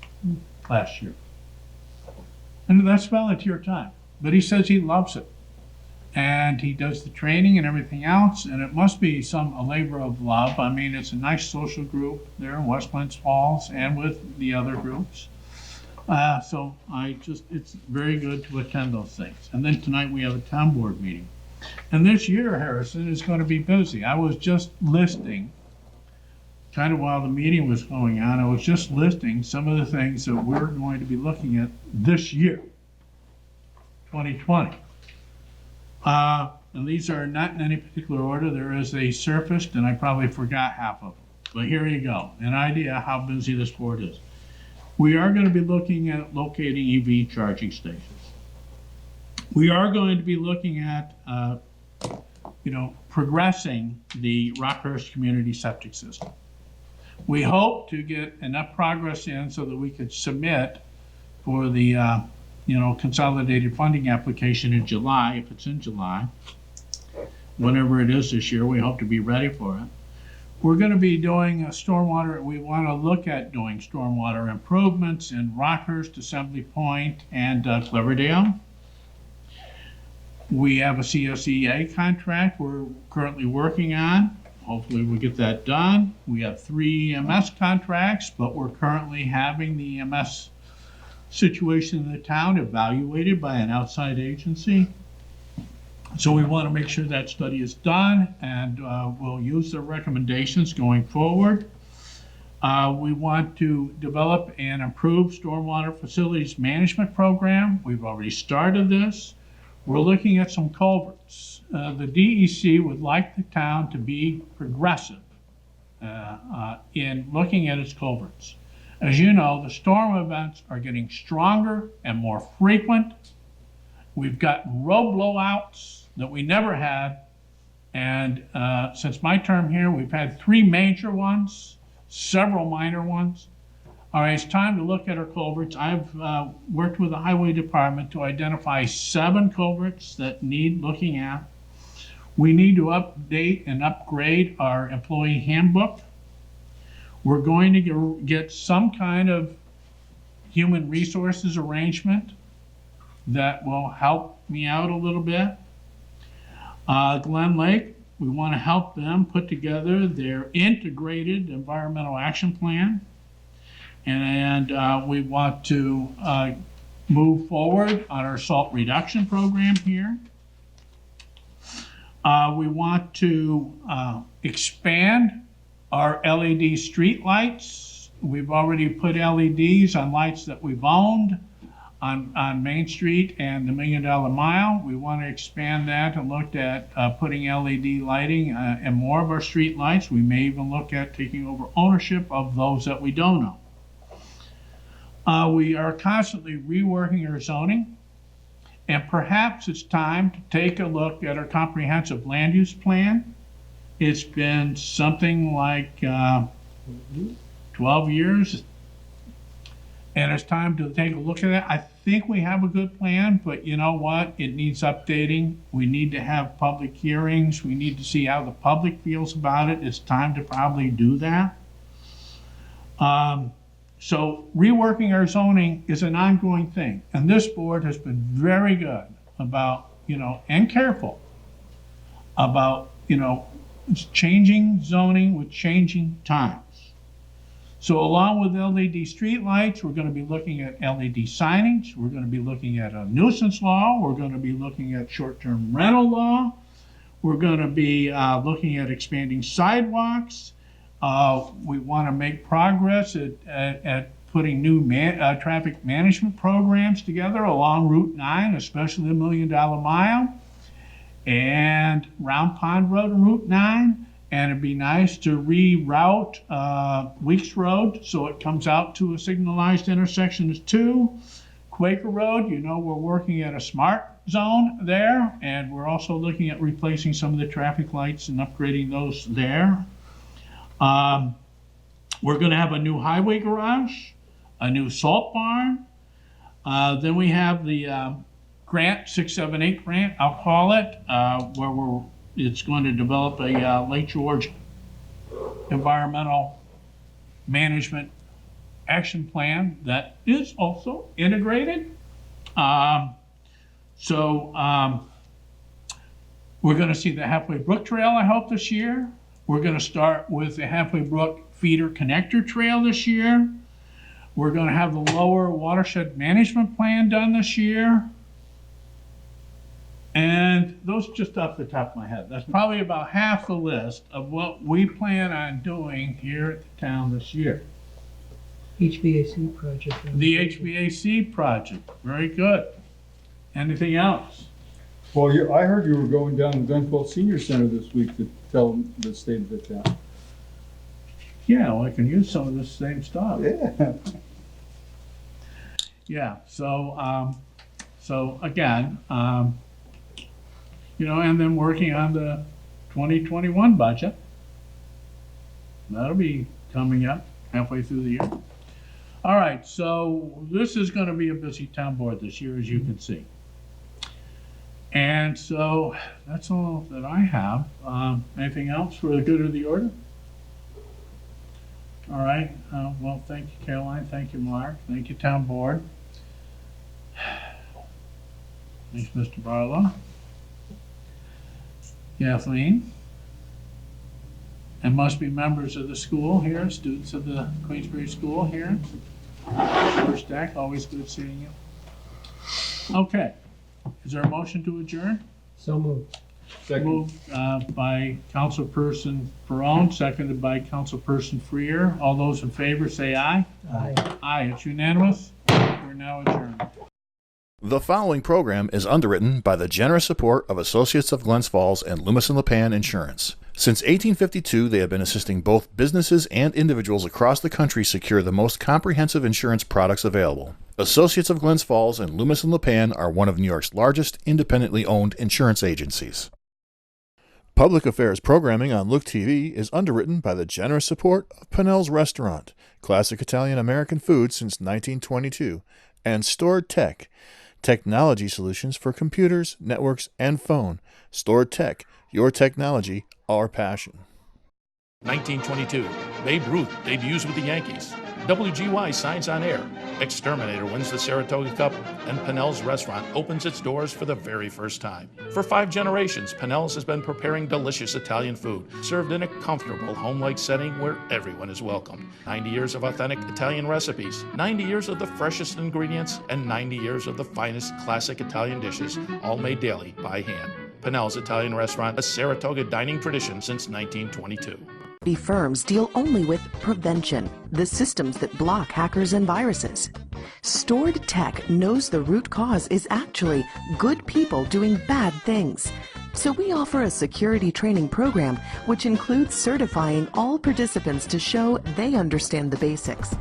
last year. And that's volunteer time. But he says he loves it. And he does the training and everything else. And it must be a labor of love. I mean, it's a nice social group there in West Glens Falls and with the other groups. So it's very good to attend those things. And then tonight we have a town board meeting. And this year, Harrison, is going to be busy. I was just listing, kind of while the meeting was going on, I was just listing some of the things that we're going to be looking at this year, 2020. And these are not in any particular order. There is a surfaced, and I probably forgot half of them. But here you go, an idea how busy this board is. We are going to be looking at locating EV charging stations. We are going to be looking at, progressing the Rockhurst community septic system. We hope to get enough progress in so that we could submit for the, consolidated funding application in July, if it's in July. Whenever it is this year, we hope to be ready for it. We're going to be doing we want to look at doing stormwater improvements in Rockhurst, Assembly Point, and Cloverdale. We have a CSEA contract we're currently working on. Hopefully we'll get that done. We have 3 EMS contracts, but we're currently having the EMS situation in the town evaluated by an outside agency. So we want to make sure that study is done, and we'll use their recommendations going forward. We want to develop and improve stormwater facilities management program. We've already started this. We're looking at some culverts. The DEC would like the town to be progressive in looking at its culverts. As you know, the storm events are getting stronger and more frequent. We've got road blowouts that we never had. And since my term here, we've had 3 major ones, several minor ones. All right, it's time to look at our culverts. I've worked with the highway department to identify 7 culverts that need looking at. We need to update and upgrade our employee handbook. We're going to get some kind of human resources arrangement that will help me out a little bit. Glen Lake, we want to help them put together their integrated environmental action plan. And we want to move forward on our salt reduction program here. We want to expand our LED street lights. We've already put LEDs on lights that we've owned. on Main Street and the $1 Million Mile. We want to expand that and look at putting LED lighting in more of our street lights. We may even look at taking over ownership of those that we don't own. We are constantly reworking our zoning, and perhaps it's time to take a look at our comprehensive land use plan. It's been something like 12 years, and it's time to take a look at it. I think we have a good plan, but you know what? It needs updating. We need to have public hearings. We need to see how the public feels about it. It's time to probably do that. So reworking our zoning is an ongoing thing, and this board has been very good about, and careful about, changing zoning with changing times. So along with LED streetlights, we're going to be looking at LED signage. We're going to be looking at a nuisance law. We're going to be looking at short-term rental law. We're going to be looking at expanding sidewalks. We want to make progress at putting new traffic management programs together along Route 9, especially the $1 Million Mile, and Round Pond Road and Route 9. And it'd be nice to reroute Weeks Road so it comes out to a signalized intersection as 2. Quaker Road, we're working at a smart zone there, and we're also looking at replacing some of the traffic lights and upgrading those there. We're going to have a new highway garage, a new salt barn. Then we have the grant, 678 grant, I'll call it, where it's going to develop a Lake George environmental management action plan that is also integrated. We're going to see the Halfway Brook Trail, I hope, this year. We're going to start with the Halfway Brook Feeder Connector Trail this year. We're going to have the Lower Watershed Management Plan done this year. And those just off the top of my head. That's probably about half the list of what we plan on doing here at the town this year. HVAC project. The HVAC project, very good. Anything else? Well, I heard you were going down to Glenfell Senior Center this week to tell them the state of the town. Yeah, well, I can use some of this same stuff. Yeah. Yeah, so again, and then working on the 2021 budget. That'll be coming up halfway through the year. All right, so this is going to be a busy town board this year, as you can see. And so that's all that I have. Anything else for the good of the order? All right, well, thank you, Caroline. Thank you, Mark. Thank you, town board. Thanks, Mr. Barlow. Kathleen. And must be members of the school here, students of the Queensbury School here. First deck, always good seeing you. Okay, is there a motion to adjourn? So moved. Second. Moved by Councilperson Perone, seconded by Councilperson Freer. All those in favor say aye. Aye. Aye, it's unanimous. We're now adjourned. The following program is underwritten by the generous support of Associates of Glens Falls and Loomis and Lipan Insurance. Since 1852, they have been assisting both businesses and individuals across the country secure the most comprehensive insurance products available. Associates of Glens Falls and Loomis and Lipan are one of New York's largest independently owned insurance agencies. Public Affairs programming on Look TV is underwritten by the generous support of Pinnell's Restaurant, classic Italian-American food since 1922, and Stored Tech, technology solutions for computers, networks, and phone. Stored Tech, your technology, our passion. 1922, Babe Ruth debuts with the Yankees. WGY signs on air. Exterminator wins the Saratoga Cup, and Pinnell's Restaurant opens its doors for the very first time. For 5 generations, Pinnell's has been preparing delicious Italian food, served in a comfortable, home-like setting where everyone is welcome. 90 years of authentic Italian recipes, 90 years of the freshest ingredients, and 90 years of the finest classic Italian dishes, all made daily by hand. Pinnell's Italian Restaurant, a Saratoga dining tradition since 1922. Firms deal only with prevention, the systems that block hackers and viruses. Stored tech knows the root cause is actually good people doing bad things. So we offer a security training program which includes certifying all participants to show they understand the basics.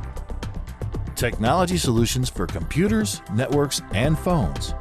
Technology solutions for computers, networks, and phones.